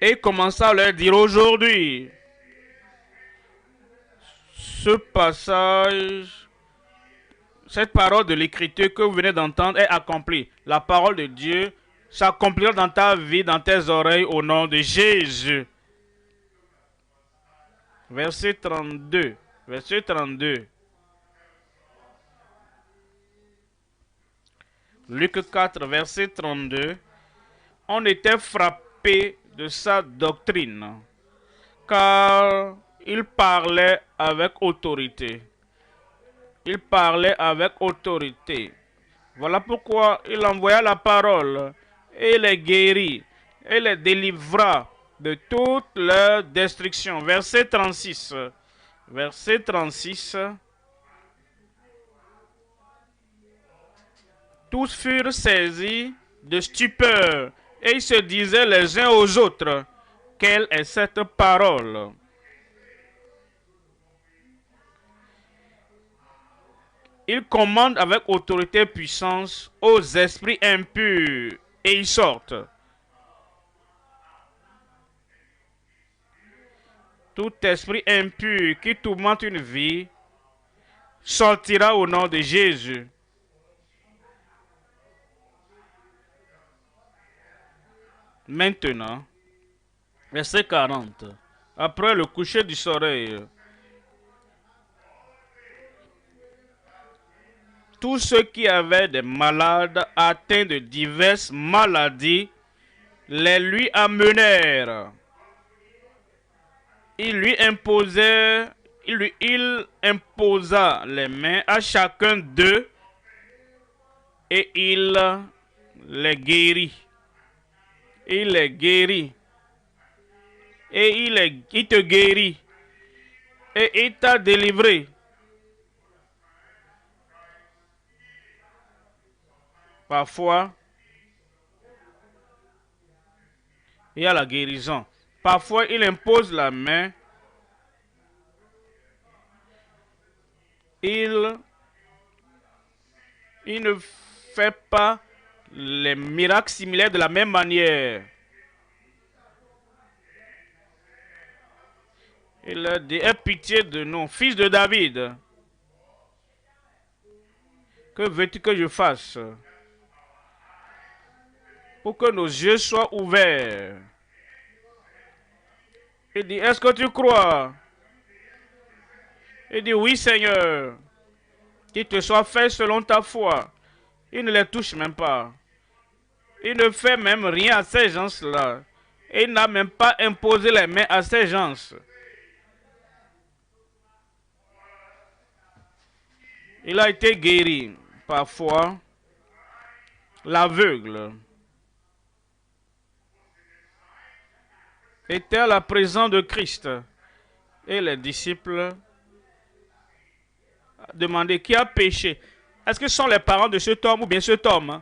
Et il commença à leur dire aujourd'hui, ce passage, cette parole de l'Écriture que vous venez d'entendre est accomplie. La parole de Dieu s'accomplira dans ta vie, dans tes oreilles, au nom de Jésus. Verset 32. Verset 32. Luc 4, verset 32. On était frappé de sa doctrine, car il parlait avec autorité. Il parlait avec autorité. Voilà pourquoi il envoya la parole et les guérit et les délivra de toute leur destruction. Verset 36. Verset 36. Tous furent saisis de stupeur et ils se disaient les uns aux autres, quelle est cette parole? Il commande avec autorité et puissance aux esprits impurs et ils sortent. Tout esprit impur qui tourmente une vie sortira au nom de Jésus. Maintenant, verset 40. Après le coucher du soleil, tous ceux qui avaient des malades atteints de diverses maladies les lui amenèrent. Il imposa les mains à chacun d'eux et il les guérit. Il les guérit. Et il te guérit. Et il t'a délivré. Parfois, il y a la guérison. Parfois, il impose la main. Il ne fait pas les miracles similaires de la même manière. Il a dit, aie pitié de nous, fils de David. Que veux-tu que je fasse pour que nos yeux soient ouverts? Il dit, est-ce que tu crois? Il dit, oui Seigneur. Qu'il te soit fait selon ta foi. Il ne les touche même pas. Il ne fait même rien à ces gens-là. Il n'a même pas imposé les mains à ces gens. Il a été guéri. Parfois, l'aveugle était à la présence de Christ. Et les disciples demandaient qui a péché. Est-ce que ce sont les parents de cet homme ou bien cet homme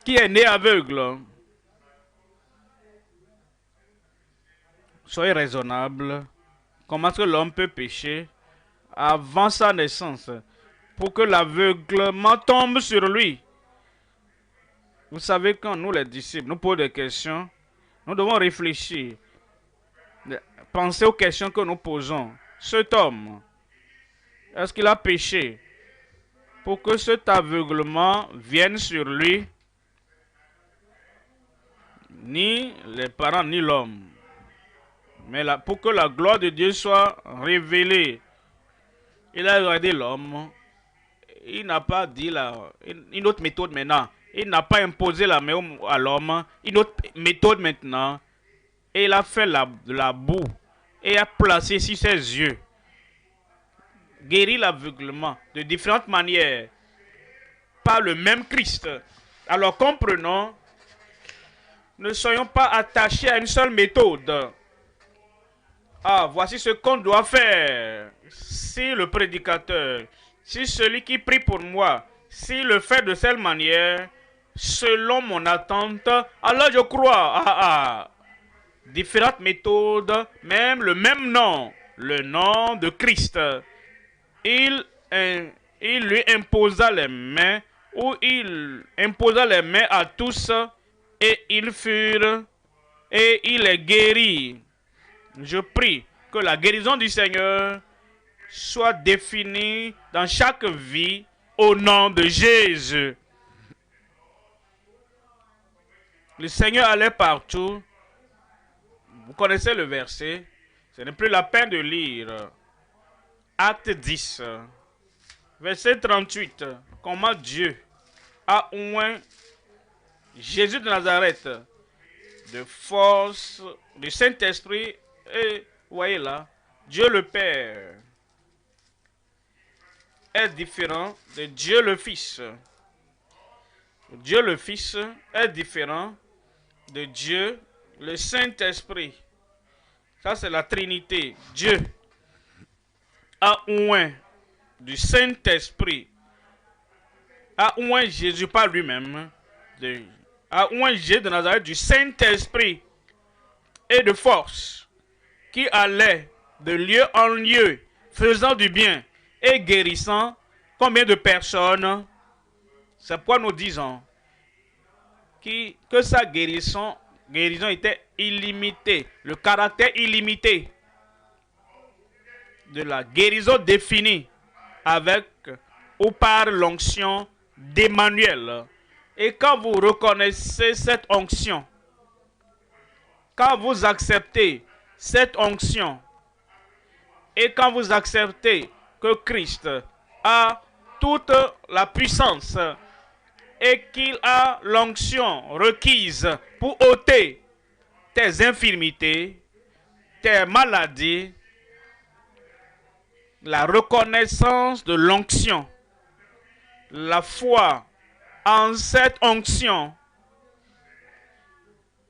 qui est né aveugle? Soyez raisonnable. Comment est-ce que l'homme peut pécher avant sa naissance? pour que l'aveuglement tombe sur lui. Vous savez, quand nous, les disciples, nous posons des questions, nous devons réfléchir, penser aux questions que nous posons. Cet homme, est-ce qu'il a péché pour que cet aveuglement vienne sur lui? Ni les parents, ni l'homme. Mais pour que la gloire de Dieu soit révélée, il a regardé l'homme. Il n'a pas dit une autre méthode maintenant. Il n'a pas imposé la main à l'homme. Une autre méthode maintenant. Et il a fait de la boue. Et a placé sur ses yeux. Guéri l'aveuglement de différentes manières. Par le même Christ. Alors comprenons. Ne soyons pas attachés à une seule méthode. Ah, voici ce qu'on doit faire. Si le prédicateur, si celui qui prie pour moi, s'il le fait de cette manière, selon mon attente, alors je crois. Différentes méthodes, même le même nom, le nom de Christ. Il lui imposa les mains, ou il imposa les mains à tous, et ils furent, et il est guéri. Je prie que la guérison du Seigneur soit définie dans chaque vie au nom de Jésus. Le Seigneur allait partout. Vous connaissez le verset. Ce n'est plus la peine de lire. Acte 10, verset 38. Comment Dieu a oint Jésus de Nazareth de force du Saint-Esprit. Et voyez là, Dieu le Père est différent de Dieu le Fils. Dieu le Fils est différent de Dieu le Saint-Esprit. Ça, c'est la Trinité. Dieu a oint du Saint-Esprit, a oint Jésus par lui-même, a oint Jésus de Nazareth du Saint-Esprit et de force, qui allait de lieu en lieu, faisant du bien et guérissant combien de personnes? C'est pourquoi nous disons que sa guérison était illimitée, le caractère illimité de la guérison définie avec ou par l'onction d'Emmanuel. Et quand vous reconnaissez cette onction, quand vous acceptez cette onction, et quand vous acceptez que Christ a toute la puissance et qu'il a l'onction requise pour ôter tes infirmités, tes maladies, la reconnaissance de l'onction, la foi en cette onction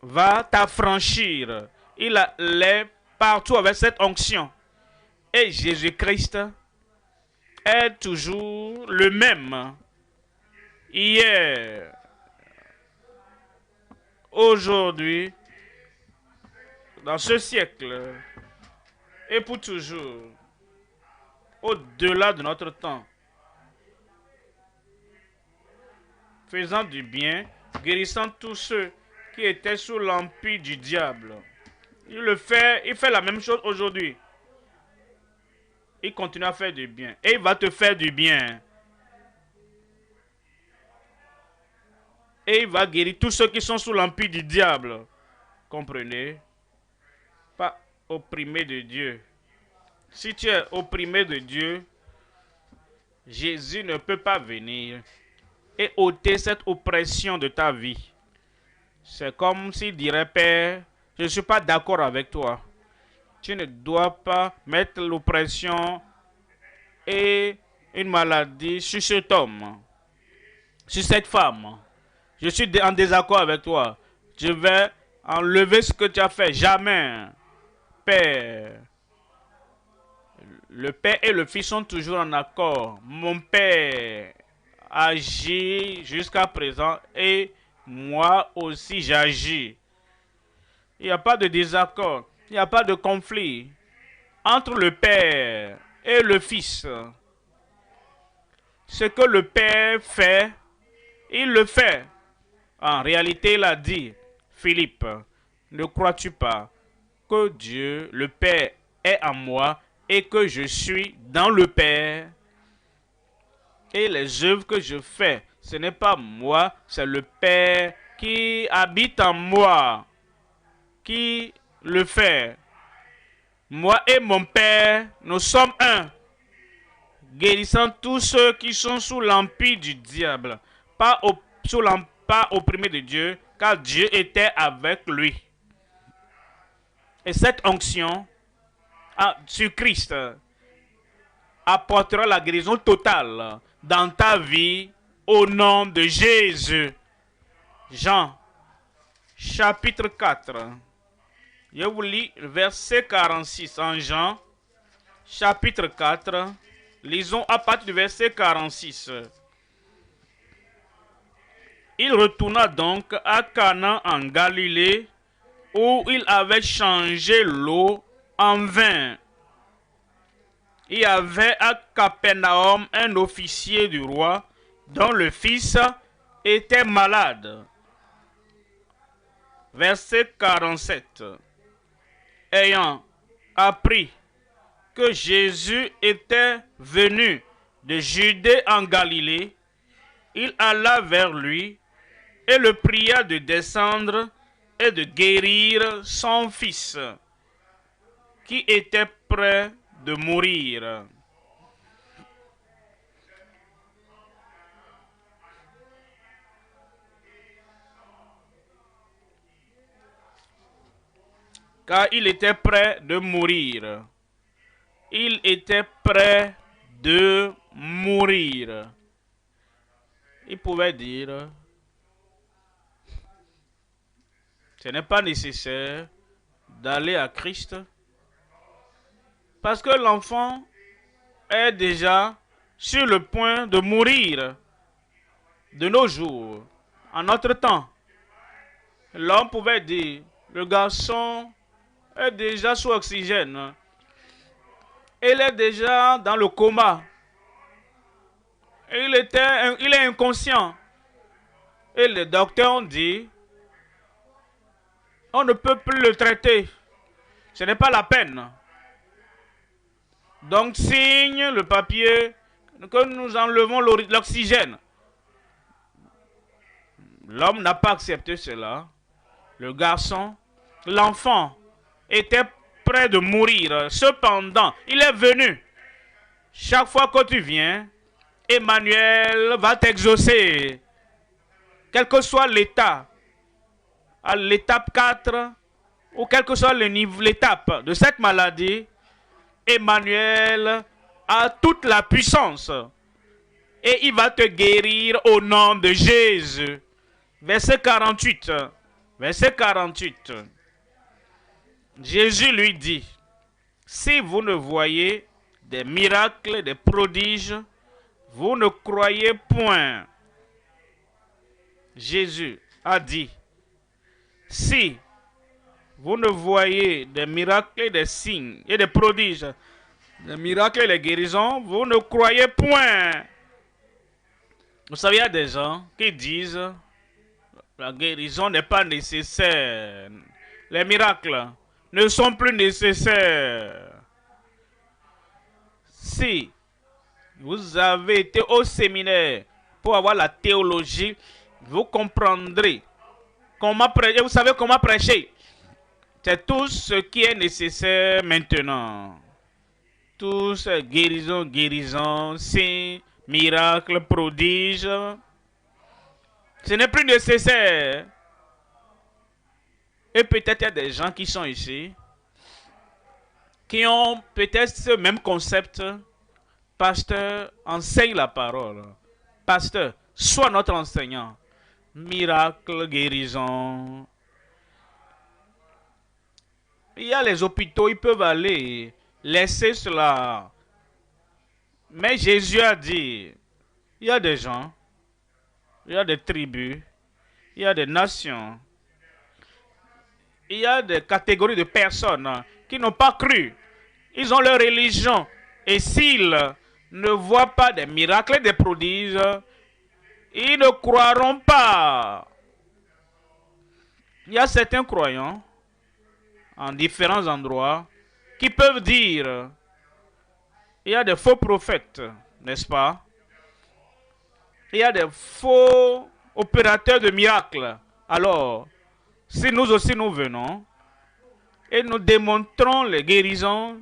va t'affranchir. Il est partout avec cette onction. Et Jésus-Christ est toujours le même. Hier, aujourd'hui, dans ce siècle, et pour toujours, au-delà de notre temps. Faisant du bien, guérissant tous ceux qui étaient sous l'empire du diable. Il fait la même chose aujourd'hui. Il continue à faire du bien. Et il va te faire du bien. Et il va guérir tous ceux qui sont sous l'empire du diable. Comprenez? Pas opprimé de Dieu. Si tu es opprimé de Dieu, Jésus ne peut pas venir et ôter cette oppression de ta vie. C'est comme s'il dirait, Père, je ne suis pas d'accord avec toi. Tu ne dois pas mettre l'oppression et une maladie sur cet homme, sur cette femme. Je suis en désaccord avec toi. Je vais enlever ce que tu as fait. Jamais. Père. Le Père et le Fils sont toujours en accord. Mon Père agit jusqu'à présent et moi aussi j'agis. Il n'y a pas de désaccord. Il n'y a pas de conflit entre le Père et le Fils. Ce que le Père fait, il le fait. En réalité, il a dit, Philippe, ne crois-tu pas que Dieu, le Père, est en moi et que je suis dans le Père? Et les œuvres que je fais, ce n'est pas moi, c'est le Père qui habite en moi, qui le fait. Moi et mon Père, nous sommes un, guérissant tous ceux qui sont sous l'empire du diable, pas opprimés de Dieu, car Dieu était avec lui. Et cette onction sur Christ apportera la guérison totale dans ta vie au nom de Jésus. Jean, chapitre 4. Je vous lis le verset 46 en Jean, chapitre 4. Lisons à partir du verset 46. Il retourna donc à Cana en Galilée, où il avait changé l'eau en vin. Il y avait à Capernaum un officier du roi dont le fils était malade. Verset 47. Ayant appris que Jésus était venu de Judée en Galilée, il alla vers lui et le pria de descendre et de guérir son fils, qui était près de mourir. Car il était près de mourir. Il était près de mourir. Il pouvait dire, ce n'est pas nécessaire d'aller à Christ, parce que l'enfant est déjà sur le point de mourir. De nos jours, en notre temps, l'homme pouvait dire, le garçon est déjà sous oxygène. Il est déjà dans le coma. Il est inconscient. Et les docteurs ont dit, on ne peut plus le traiter. Ce n'est pas la peine. Donc signe le papier que nous enlevons l'oxygène. L'homme n'a pas accepté cela. Le garçon, l'enfant était près de mourir. Cependant, il est venu. Chaque fois que tu viens, Emmanuel va t'exaucer. Quel que soit l'état, à l'étape 4, ou quel que soit l'étape de cette maladie, Emmanuel a toute la puissance. Et il va te guérir au nom de Jésus. Verset 48. Verset 48. Jésus lui dit, si vous ne voyez des miracles, des prodiges, vous ne croyez point. Jésus a dit, si vous ne voyez des miracles et des signes et des prodiges, des miracles et des guérisons, vous ne croyez point. Vous savez, il y a des gens qui disent, la guérison n'est pas nécessaire. Les miracles ne sont plus nécessaires. Si vous avez été au séminaire pour avoir la théologie, vous comprendrez comment prêcher. Vous savez comment prêcher. C'est tout ce qui est nécessaire maintenant. Tout ce guérison, signes, miracles, prodiges. Ce n'est plus nécessaire. Et peut-être il y a des gens qui sont ici, qui ont peut-être ce même concept. Pasteur, enseigne la parole. Pasteur, sois notre enseignant. Miracle, guérison. Il y a les hôpitaux, ils peuvent aller laisser cela. Mais Jésus a dit, il y a des gens, il y a des tribus, il y a des nations, il y a des catégories de personnes qui n'ont pas cru. Ils ont leur religion. Et s'ils ne voient pas des miracles et des prodiges, ils ne croiront pas. Il y a certains croyants en différents endroits qui peuvent dire, il y a des faux prophètes, n'est-ce pas? Il y a des faux opérateurs de miracles. Alors, si nous aussi nous venons et nous démontrons les guérisons,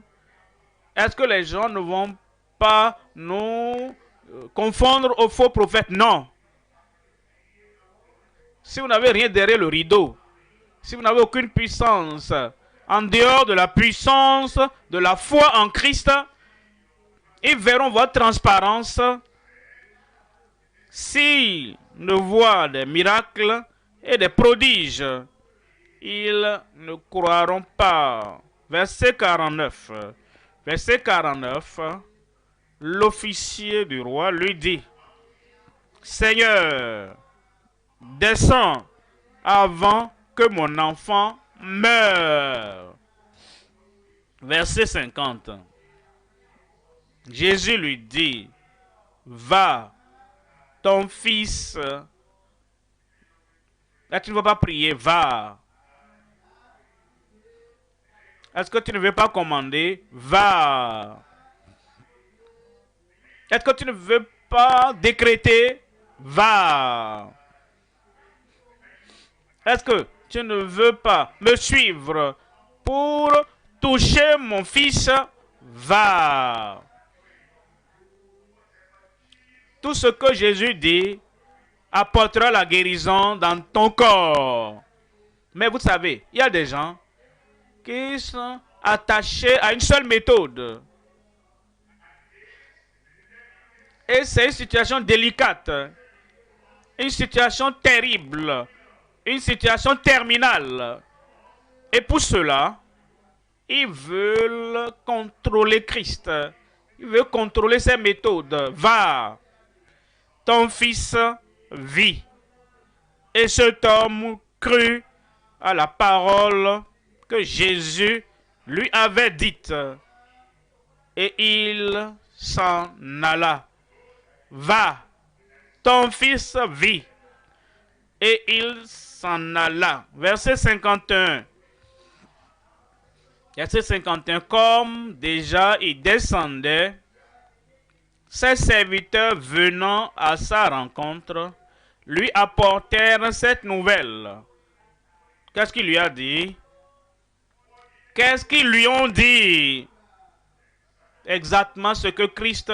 est-ce que les gens ne vont pas nous confondre aux faux prophètes? Non. Si vous n'avez rien derrière le rideau, si vous n'avez aucune puissance en dehors de la puissance de la foi en Christ, ils verront votre transparence. S'ils ne voient des miracles et des prodiges, ils ne croiront pas. Verset 49. Verset 49. L'officier du roi lui dit, Seigneur, descends avant que mon enfant meure. Verset 50. Jésus lui dit, va, ton fils. Là, tu ne vas pas prier, va. Est-ce que tu ne veux pas commander? Va. Est-ce que tu ne veux pas décréter? Va. Est-ce que tu ne veux pas me suivre pour toucher mon fils? Va. Tout ce que Jésus dit apportera la guérison dans ton corps. Mais vous savez, il y a des gens qui sont attachés à une seule méthode. Et c'est une situation délicate, une situation terrible, une situation terminale. Et pour cela, ils veulent contrôler Christ. Ils veulent contrôler ses méthodes. Va, ton fils vit. Et cet homme crut à la parole que Jésus lui avait dite. Et il s'en alla. Va, ton fils vit. Et il s'en alla. Verset 51. Verset 51. Comme déjà il descendait, ses serviteurs venant à sa rencontre, lui apportèrent cette nouvelle. Qu'est-ce qu'il lui a dit? Qu'est-ce qu'ils lui ont dit? Exactement ce que Christ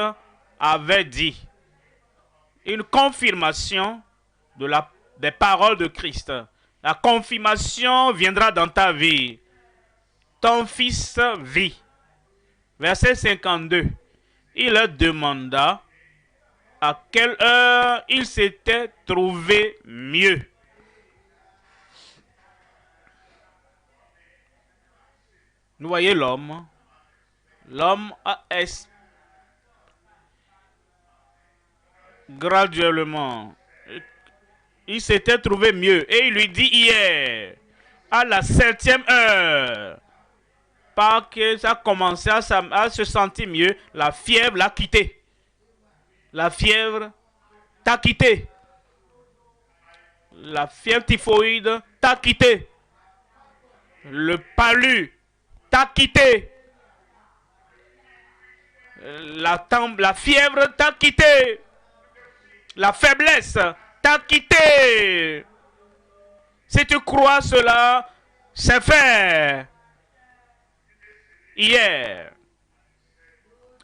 avait dit. Une confirmation des paroles de Christ. La confirmation viendra dans ta vie. Ton fils vit. Verset 52. Il leur demanda à quelle heure il s'était trouvé mieux. Vous voyez l'homme. L'homme a graduellement, il s'était trouvé mieux. Et il lui dit hier, à la 7e heure, parce que ça commençait à se sentir mieux, la fièvre l'a quitté. La fièvre t'a quitté. La fièvre typhoïde t'a quitté. Le palu t'a quitté. La fièvre t'a quitté. La faiblesse t'a quitté. Si tu crois cela, c'est fait. Hier,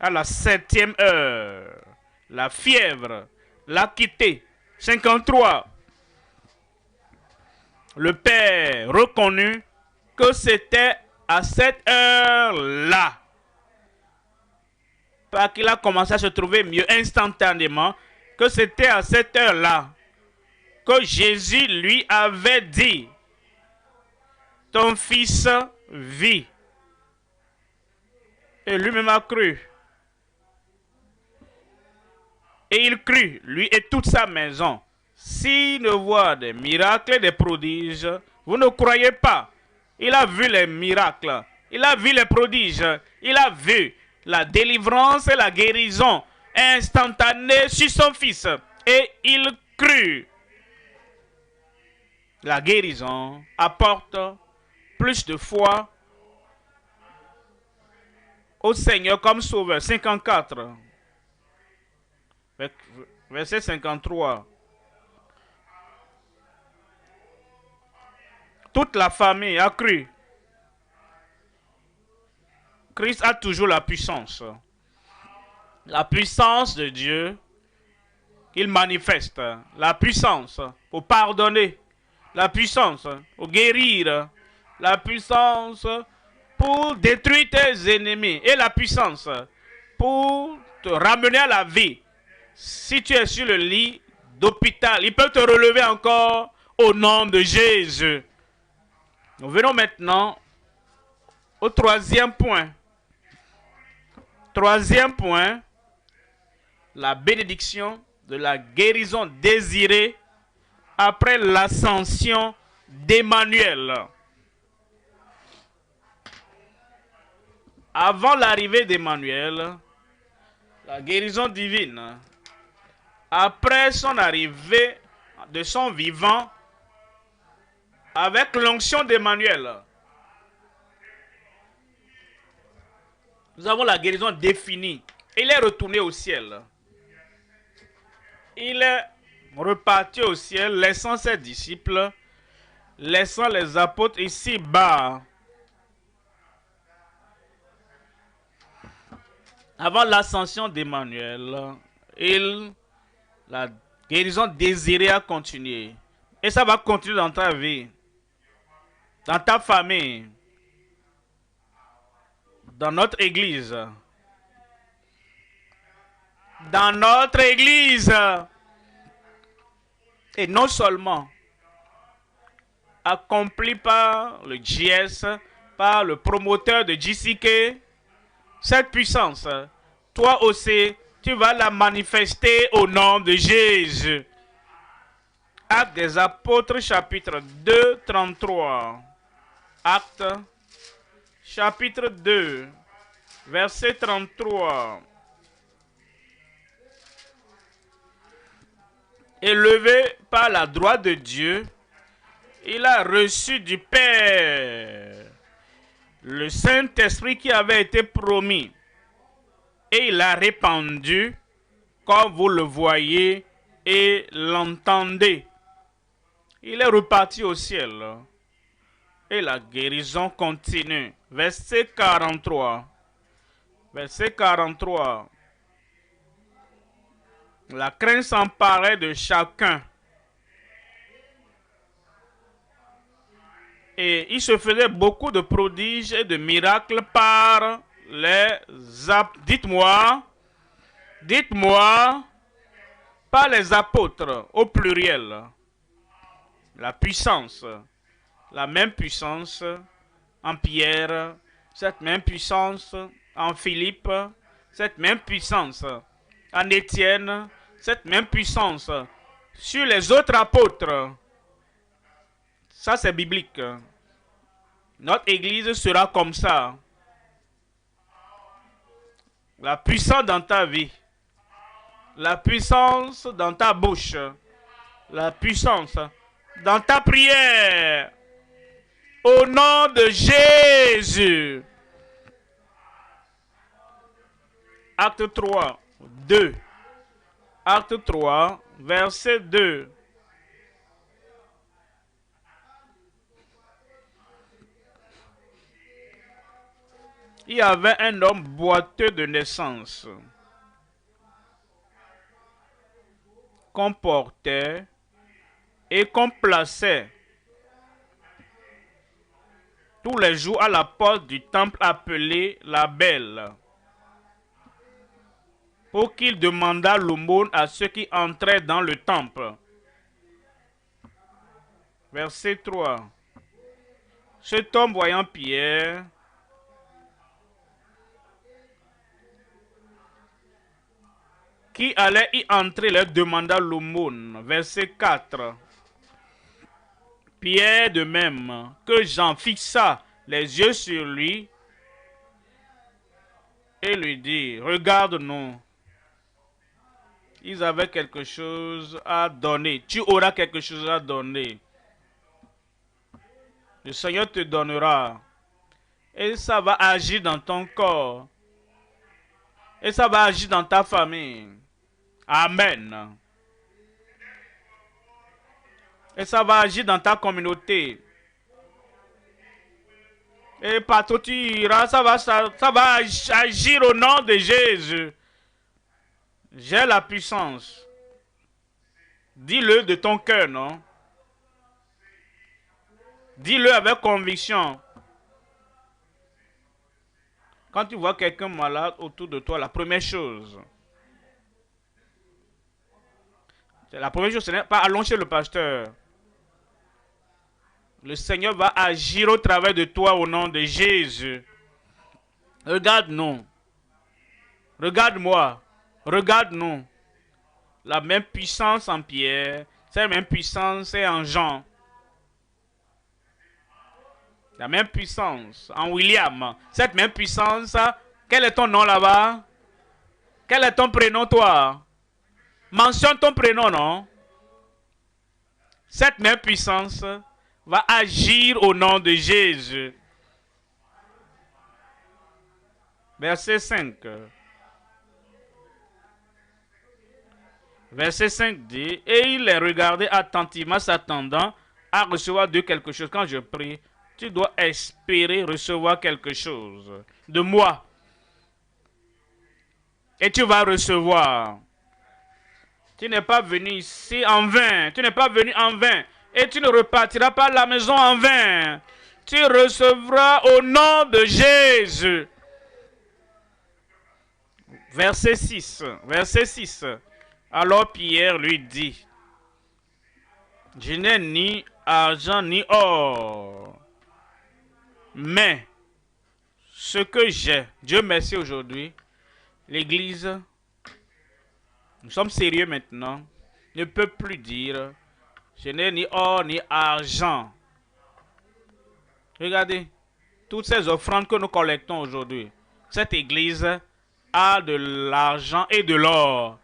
à la 7e heure, la fièvre l'a quitté. 53. Le père reconnut que c'était à cette heure-là, parce qu'il a commencé à se trouver mieux instantanément, que c'était à cette heure-là que Jésus lui avait dit, ton fils vit. Et lui-même a cru. Et il crut, lui et toute sa maison. S'il ne voit des miracles et des prodiges, vous ne croyez pas. Il a vu les miracles, il a vu les prodiges, il a vu la délivrance et la guérison instantanée sur son fils. Et il crut. La guérison apporte plus de foi au Seigneur comme sauveur. 54. Verset 53. Toute la famille a cru. Christ a toujours la puissance. La puissance de Dieu qu'il manifeste. La puissance pour pardonner. La puissance pour guérir. La puissance pour détruire tes ennemis. Et la puissance pour te ramener à la vie. Si tu es sur le lit d'hôpital, il peut te relever encore au nom de Jésus. Nous venons maintenant au troisième point. Troisième point, la bénédiction de la guérison désirée après l'ascension d'Emmanuel. Avant l'arrivée d'Emmanuel, la guérison divine, après son arrivée de son vivant, avec l'onction d'Emmanuel, nous avons la guérison définie. Il est retourné au ciel. Il est reparti au ciel, laissant ses disciples, laissant les apôtres ici-bas. Avant l'ascension d'Emmanuel, la guérison désirée a continué. Et ça va continuer dans ta vie, dans ta famille, dans notre église. Dans notre église. Et non seulement accompli par le JS, par le promoteur de JCK, cette puissance, toi aussi, tu vas la manifester au nom de Jésus. Actes des Apôtres, chapitre 2, 33. Actes, chapitre 2, verset 33. Élevé par la droite de Dieu, il a reçu du Père le Saint-Esprit qui avait été promis. Et il l'a répandu, comme vous le voyez et l'entendez. Il est reparti au ciel. Et la guérison continue. Verset 43. Verset 43. La crainte s'emparait de chacun. Et il se faisait beaucoup de prodiges et de miracles par les dites-moi, par les apôtres au pluriel. La puissance, la même puissance en Pierre, cette même puissance en Philippe, cette même puissance en Étienne, cette même puissance sur les autres apôtres. Ça, c'est biblique. Notre église sera comme ça. La puissance dans ta vie. La puissance dans ta bouche. La puissance dans ta prière. Au nom de Jésus. Acte 3, 2. Acte 3, verset 2. Il y avait un homme boiteux de naissance qu'on portait et qu'on plaçait tous les jours à la porte du temple appelé la Belle, pour qu'il demandât l'aumône à ceux qui entraient dans le temple. Verset 3. Cet homme, voyant Pierre, qui allait y entrer, leur demanda l'aumône. Verset 4. Pierre, de même que Jean, fixa les yeux sur lui et lui dit, regarde-nous. Ils avaient quelque chose à donner. Tu auras quelque chose à donner. Le Seigneur te donnera. Et ça va agir dans ton corps. Et ça va agir dans ta famille. Amen. Et ça va agir dans ta communauté. Et partout tu iras, ça va agir au nom de Jésus. J'ai la puissance. Dis-le de ton cœur, non? Dis-le avec conviction. Quand tu vois quelqu'un malade autour de toi, la première chose, ce n'est pas allons chez le pasteur. Le Seigneur va agir au travers de toi au nom de Jésus. Regarde-nous. Regarde-moi. Regarde-nous. La même puissance en Pierre, cette même puissance est en Jean. La même puissance en William. Cette même puissance, quel est ton nom là-bas? Quel est ton prénom toi? Mentionne ton prénom, non? Cette même puissance va agir au nom de Jésus. Verset 5. Verset 5 dit, et il les regardait attentivement, s'attendant à recevoir de quelque chose. Quand je prie, tu dois espérer recevoir quelque chose de moi. Et tu vas recevoir. Tu n'es pas venu ici en vain. Tu n'es pas venu en vain. Et tu ne repartiras pas à la maison en vain. Tu recevras au nom de Jésus. Verset 6. Verset 6. Alors Pierre lui dit, je n'ai ni argent ni or, mais ce que j'ai, Dieu merci aujourd'hui, l'Église, nous sommes sérieux maintenant, ne peut plus dire, je n'ai ni or ni argent. Regardez, toutes ces offrandes que nous collectons aujourd'hui, cette Église a de l'argent et de l'or.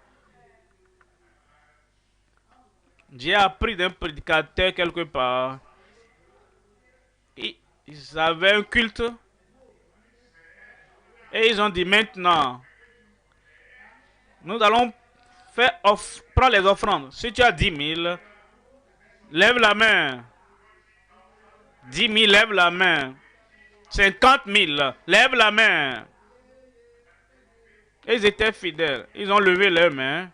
J'ai appris d'un prédicateur quelque part. Ils avaient un culte. Et ils ont dit maintenant, nous allons prendre les offrandes. Si tu as 10 000, lève la main. 10 000, lève la main. 50 000, lève la main. Ils étaient fidèles. Ils ont levé leurs mains.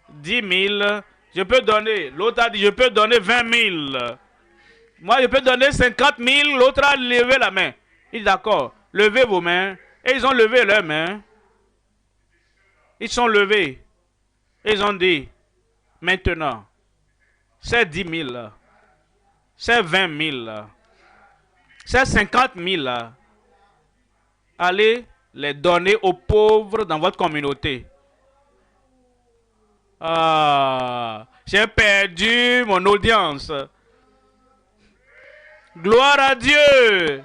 10 000. Je peux donner. L'autre a dit, je peux donner 20 000. Moi, je peux donner 50 000. L'autre a levé la main. Il dit, d'accord. Levez vos mains. Et ils ont levé leurs mains. Ils sont levés. Et ils ont dit, maintenant, c'est 10 000. C'est 20 000. C'est 50 000. Allez les donner aux pauvres dans votre communauté. Ah, j'ai perdu mon audience. Gloire à Dieu.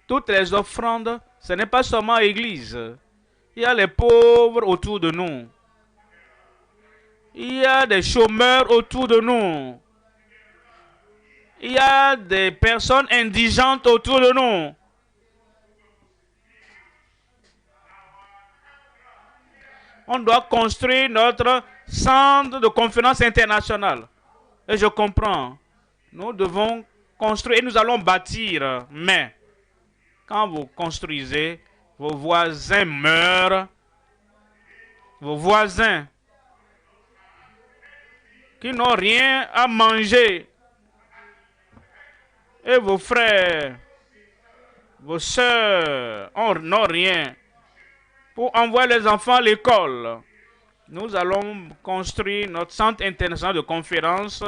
Toutes les offrandes, ce n'est pas seulement l'église. Il y a les pauvres autour de nous. Il y a des chômeurs autour de nous. Il y a des personnes indigentes autour de nous. On doit construire notre centre de conférence internationale. Et je comprends. Nous devons construire et nous allons bâtir. Mais quand vous construisez, vos voisins meurent. Vos voisins qui n'ont rien à manger. Et vos frères, vos sœurs n'ont rien pour envoyer les enfants à l'école. Nous allons construire notre centre international de conférence,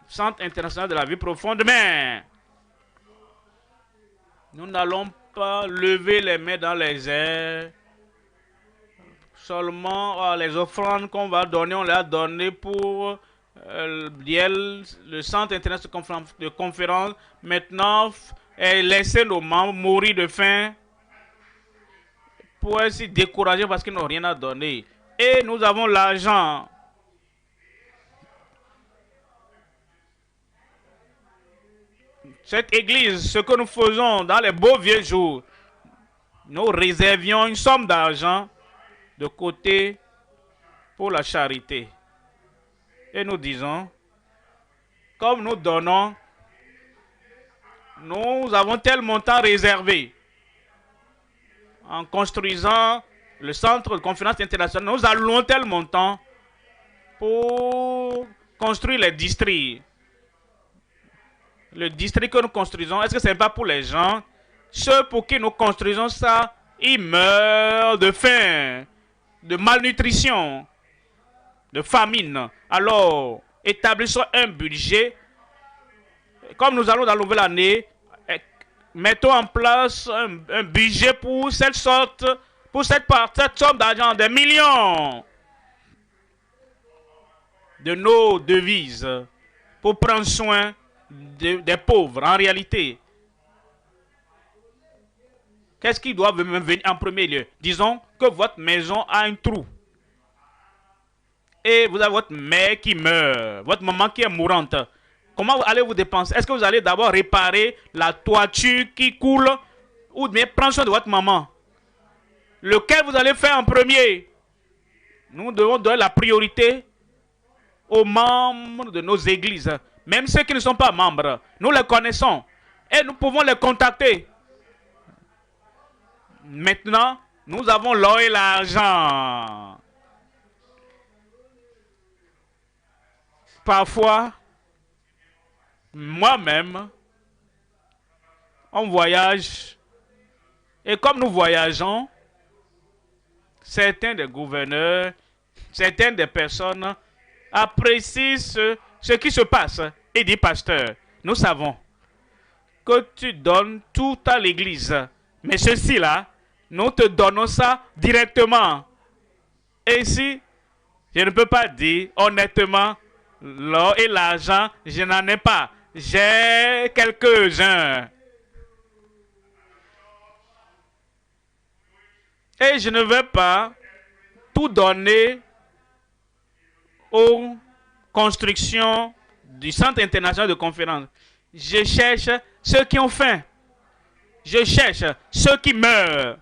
centre international de la vie profonde, mais nous n'allons pas lever les mains dans les airs. Seulement les offrandes qu'on va donner, on les a données pour le centre international de conférence. Maintenant, laisser nos membres mourir de faim. pour être découragés parce qu'ils n'ont rien à donner. Et nous avons l'argent. Cette église, ce que nous faisons dans les beaux vieux jours, nous réservions une somme d'argent de côté pour la charité. Et nous disons, comme nous donnons, nous avons tel montant réservé. En construisant le centre de conférence internationale, nous allouons tel montant pour construire les districts. Le district que nous construisons, est-ce que ce n'est pas pour les gens? Ceux pour qui nous construisons ça, ils meurent de faim, de malnutrition, de famine. Alors, établissons un budget. Comme nous allons dans la nouvelle année, mettons en place un budget pour cette sorte, pour cette somme d'argent, des millions de nos devises, pour prendre soin des pauvres. En réalité, qu'est-ce qui doit venir en premier lieu? Disons que votre maison a un trou. Et vous avez votre mère qui meurt, votre maman qui est mourante. Comment allez-vous dépenser? Est-ce que vous allez d'abord réparer la toiture qui coule ou bien prendre soin de votre maman? Lequel vous allez faire en premier? Nous devons donner la priorité aux membres de nos églises. Même ceux qui ne sont pas membres, nous les connaissons et nous pouvons les contacter. Maintenant, nous avons l'or et l'argent. Parfois, moi-même, on voyage. Et comme nous voyageons, certains des gouverneurs, certaines des personnes apprécient ce qui se passe. Et dit, pasteur, nous savons que tu donnes tout à l'église. Mais ceci-là, nous te donnons ça directement. Et ici, je ne peux pas dire honnêtement, l'or et l'argent, je n'en ai pas. J'ai quelques-uns. Et je ne vais pas tout donner aux constructions du Centre international de conférence. Je cherche ceux qui ont faim. Je cherche ceux qui meurent.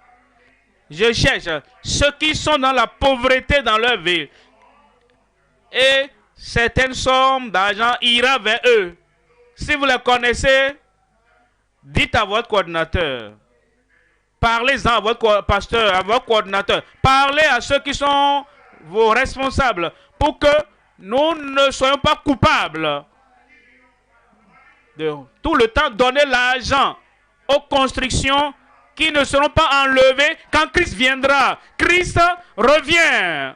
Je cherche ceux qui sont dans la pauvreté dans leur vie. Et certaines sommes d'argent ira vers eux. Si vous les connaissez, dites à votre coordinateur. Parlez-en à votre pasteur, à votre coordinateur. Parlez à ceux qui sont vos responsables pour que nous ne soyons pas coupables de tout le temps donner l'argent aux constructions qui ne seront pas enlevées quand Christ viendra. Christ revient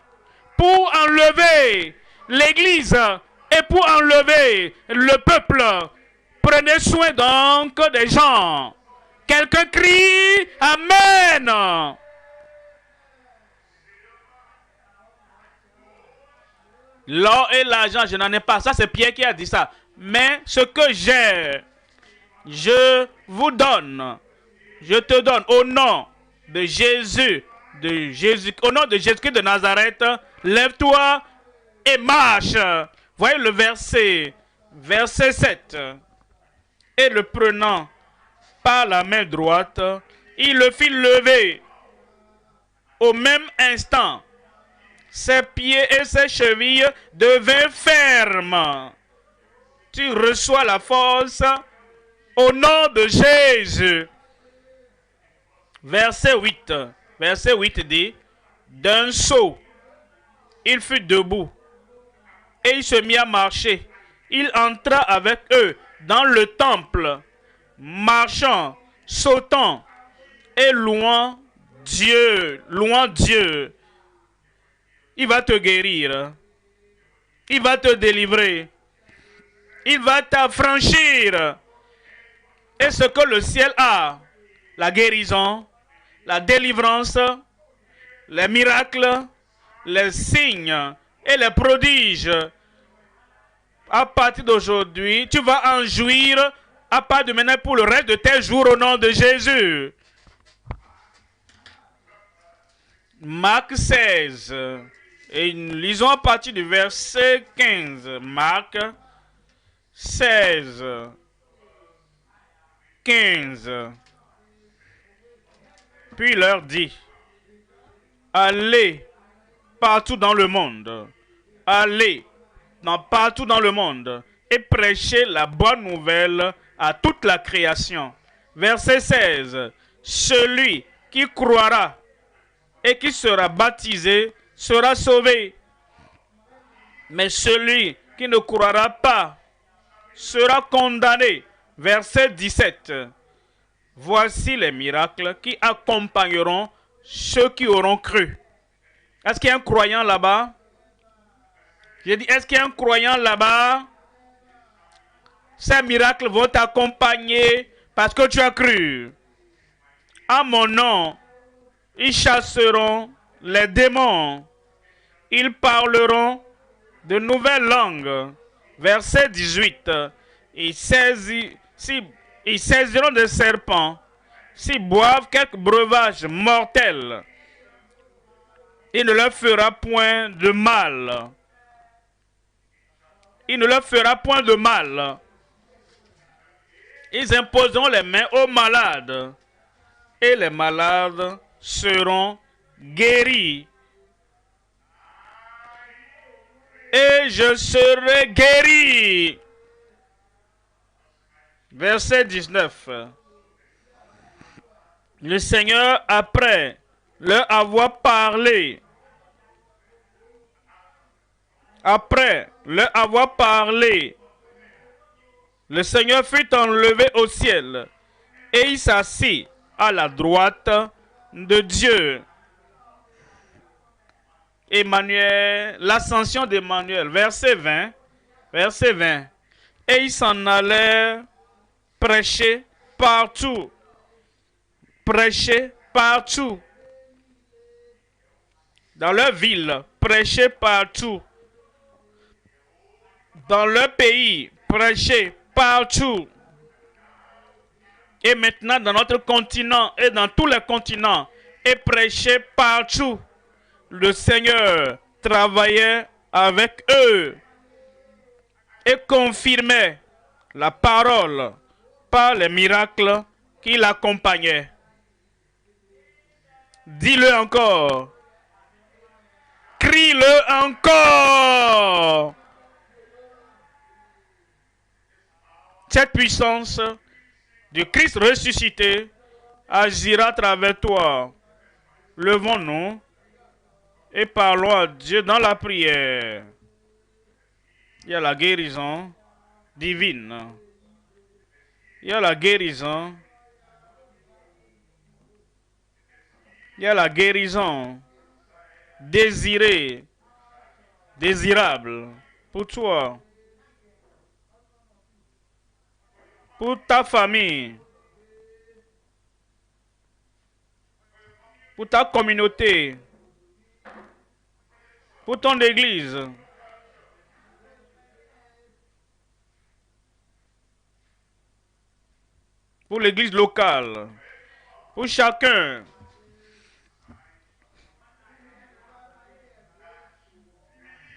pour enlever l'Église et pour enlever le peuple. Prenez soin donc des gens. Quelqu'un crie Amen. L'or et l'argent, je n'en ai pas. Ça, c'est Pierre qui a dit ça. Mais ce que j'ai, je vous donne. Je te donne au nom de Jésus, au nom de Jésus-Christ de Nazareth, lève-toi et marche. Voyez le verset 7. Et le prenant par la main droite, il le fit lever. Au même instant, ses pieds et ses chevilles devinrent fermes. Tu reçois la force au nom de Jésus. Verset 8. Verset 8 dit, d'un saut, il fut debout et il se mit à marcher. Il entra avec eux dans le temple, marchant, sautant et louant Dieu. Louant Dieu. Il va te guérir. Il va te délivrer. Il va t'affranchir. Et ce que le ciel a, la guérison, la délivrance, les miracles, les signes et les prodiges, à partir d'aujourd'hui, tu vas en jouir à part de maintenant pour le reste de tes jours au nom de Jésus. Marc 16. Et nous lisons à partir du verset 15. Marc 16. 15. Puis il leur dit, allez partout dans le monde. Allez partout dans le monde et prêchez la bonne nouvelle à toute la création. Verset 16. Celui qui croira et qui sera baptisé sera sauvé. Mais celui qui ne croira pas sera condamné. Verset 17. Voici les miracles qui accompagneront ceux qui auront cru. Est-ce qu'il y a un croyant là-bas? J'ai dit, est-ce qu'il y a un croyant là-bas? Ces miracles vont t'accompagner parce que tu as cru. À mon nom, ils chasseront les démons. Ils parleront de nouvelles langues. Verset 18. Ils saisiront des serpents. S'ils boivent quelques breuvages mortels, il ne leur fera point de mal. Il ne leur fera point de mal. Ils imposeront les mains aux malades. Et les malades seront guéris. Et je serai guéri. Verset 19. Le Seigneur, après leur avoir parlé, le Seigneur fut enlevé au ciel et il s'assit à la droite de Dieu. Emmanuel, l'ascension d'Emmanuel, verset 20. Et il s'en allait prêcher partout. Dans leur ville, prêcher partout. Dans leur pays, prêcher partout. Et maintenant dans notre continent et dans tous les continents, et prêcher partout. Le Seigneur travaillait avec eux et confirmait la parole par les miracles qui l'accompagnaient. Dis-le encore. Crie-le encore. Cette puissance du Christ ressuscité agira à travers toi. Levons-nous et parlons à Dieu dans la prière. Il y a la guérison divine. Il y a la guérison. Il y a la guérison désirée, désirable pour toi, pour ta famille, pour ta communauté, pour ton église. Pour l'église locale, pour chacun.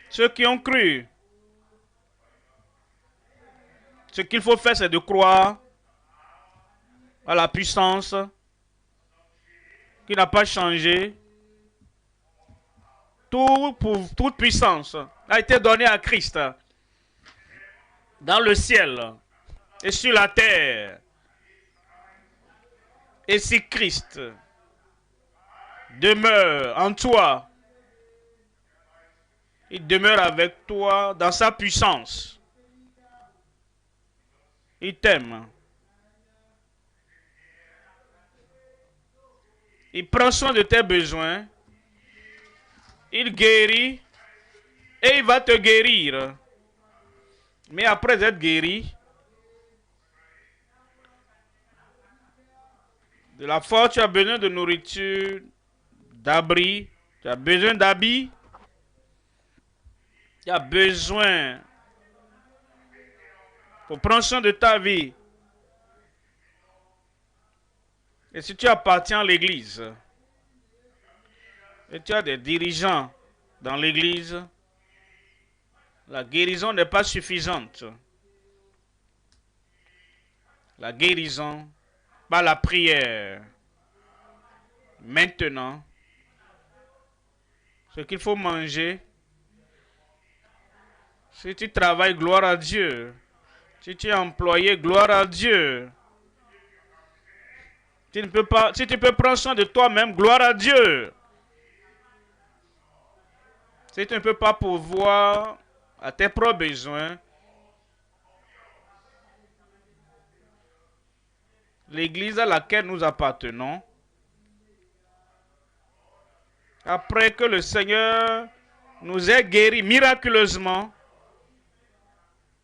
Ceux qui ont cru. Ce qu'il faut faire, c'est de croire à la puissance qui n'a pas changé. Toute puissance a été donnée à Christ dans le ciel et sur la terre. Et si Christ demeure en toi, il demeure avec toi dans sa puissance. Il t'aime. Il prend soin de tes besoins. Il guérit et il va te guérir. Mais après être guéri, de la foi, tu as besoin de nourriture, d'abri, tu as besoin d'habits, tu as besoin pour prendre soin de ta vie. Et si tu appartiens à l'église, et tu as des dirigeants dans l'église, la guérison n'est pas suffisante. La guérison par la prière. Maintenant, ce qu'il faut manger, si tu travailles, gloire à Dieu. Si tu es employé, gloire à Dieu. Si tu peux prendre soin de toi-même, gloire à Dieu. Si tu ne peux pas pourvoir à tes propres besoins, l'église à laquelle nous appartenons, après que le Seigneur nous ait guéris miraculeusement,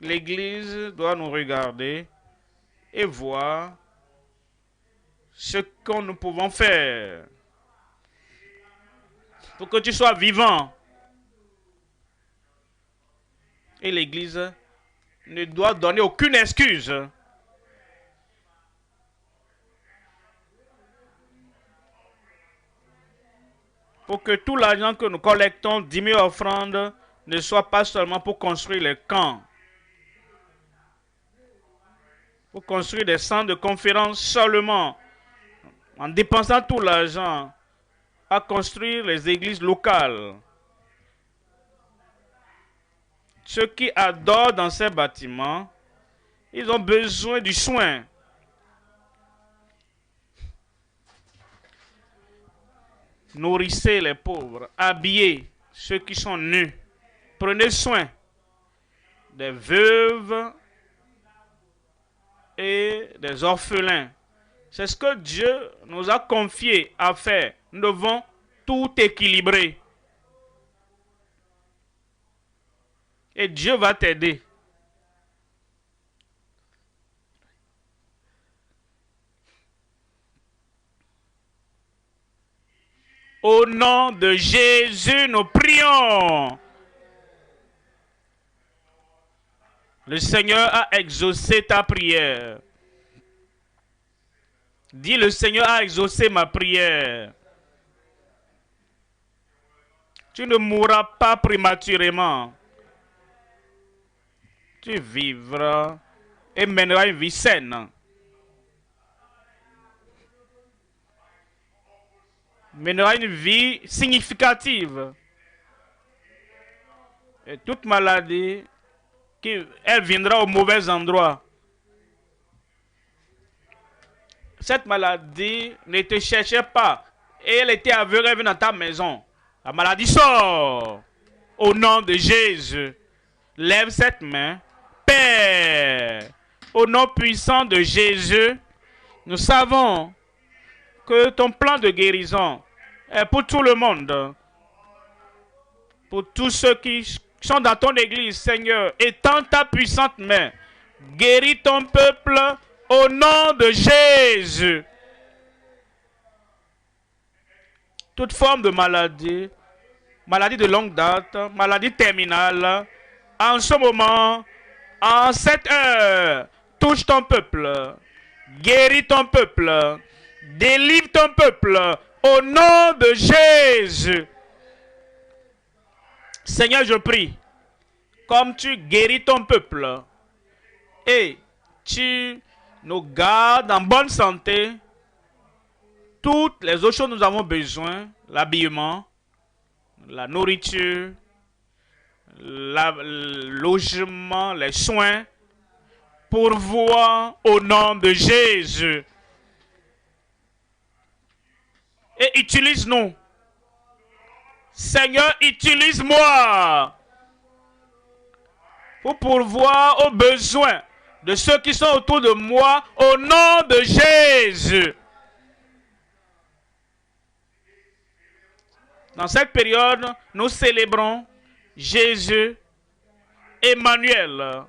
l'église doit nous regarder et voir ce que nous pouvons faire pour que tu sois vivant. Et l'église ne doit donner aucune excuse. Pour que tout l'argent que nous collectons, 10 000 offrandes, ne soit pas seulement pour construire les camps. Pour construire des centres de conférence seulement. En dépensant tout l'argent à construire les églises locales. Ceux qui adorent dans ces bâtiments, ils ont besoin du soin. Nourrissez les pauvres, habillez ceux qui sont nus. Prenez soin des veuves et des orphelins. C'est ce que Dieu nous a confié à faire. Nous devons tout équilibrer. Et Dieu va t'aider. Au nom de Jésus, nous prions. Le Seigneur a exaucé ta prière. Dis, le Seigneur a exaucé ma prière. Tu ne mourras pas prématurément. Tu vivras et mèneras une vie saine. Mèneras une vie significative. Et toute maladie, elle viendra au mauvais endroit. Cette maladie ne te cherchait pas. Et elle était aveugle, elle vient dans ta maison. La maladie sort. Au nom de Jésus. Lève cette main. Père, au nom puissant de Jésus, nous savons que ton plan de guérison est pour tout le monde. Pour tous ceux qui sont dans ton église, Seigneur, étends ta puissante main. Guéris ton peuple au nom de Jésus. Toute forme de maladie, maladie de longue date, maladie terminale, en ce moment, en cette heure, touche ton peuple, guéris ton peuple, délivre ton peuple, au nom de Jésus. Seigneur, je prie, comme tu guéris ton peuple, et tu nous gardes en bonne santé, toutes les autres choses dont nous avons besoin, l'habillement, la nourriture, le logement, les soins, pourvois au nom de Jésus. Et utilise-nous. Seigneur, utilise-moi pour pourvoir aux besoins de ceux qui sont autour de moi au nom de Jésus. Dans cette période, nous célébrons Jésus, Emmanuel,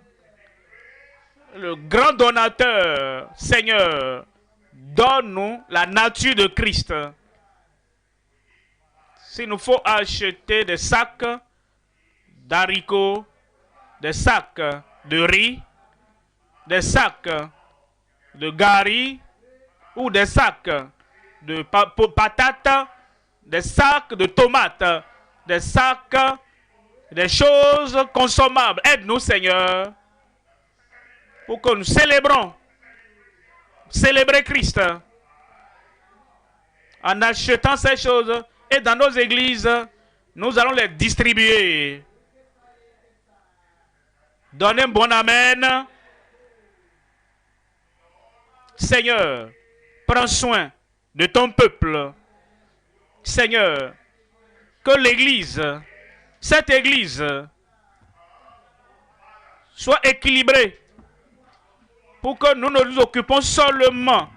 le grand donateur. Seigneur, donne-nous la nature de Christ. S'il nous faut acheter des sacs d'haricots, des sacs de riz, des sacs de gari ou des sacs de patates, des sacs de tomates, des sacs, des choses consommables. Aide-nous, Seigneur, pour que nous célébrer Christ en achetant ces choses et dans nos églises, nous allons les distribuer. Donnez un bon amen. Seigneur, prends soin de ton peuple. Seigneur, que l'église, cette église, soit équilibrée pour que nous ne nous occupons seulement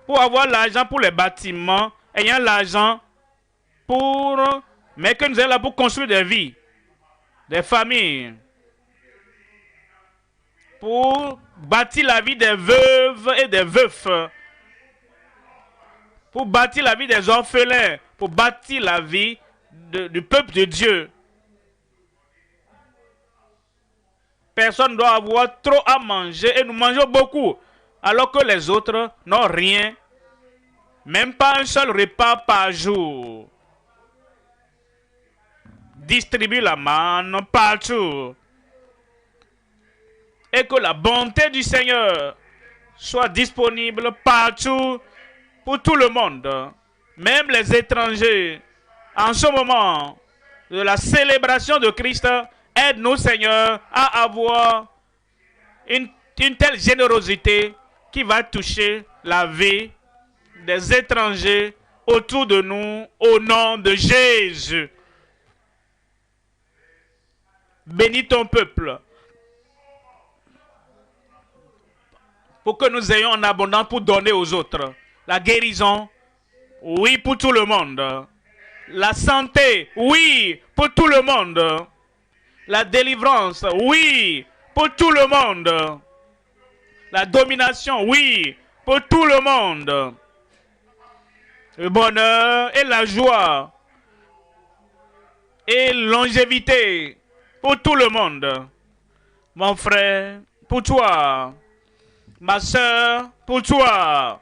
pour avoir l'argent pour les bâtiments, ayant l'argent pour... mais que nous sommes là pour construire des vies, des familles, pour bâtir la vie des veuves et des veufs, pour bâtir la vie des orphelins, pour bâtir la vie du peuple de Dieu. Personne ne doit avoir trop à manger et nous mangeons beaucoup, alors que les autres n'ont rien, même pas un seul repas par jour. Distribue la manne partout. Et que la bonté du Seigneur soit disponible partout pour tout le monde, même les étrangers. En ce moment de la célébration de Christ, aide-nous, Seigneur, à avoir une telle générosité qui va toucher la vie des étrangers autour de nous, au nom de Jésus. Bénis ton peuple, pour que nous ayons en abondance pour donner aux autres. La guérison, oui, pour tout le monde. La santé, oui, pour tout le monde. La délivrance, oui, pour tout le monde. La domination, oui, pour tout le monde. Le bonheur et la joie et longévité pour tout le monde. Mon frère, pour toi. Ma soeur, pour toi.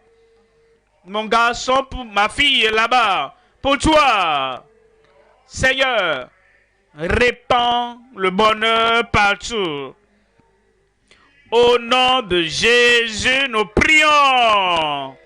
Mon garçon, pour ma fille là-bas, pour toi. Seigneur, répands le bonheur partout. Au nom de Jésus, nous prions.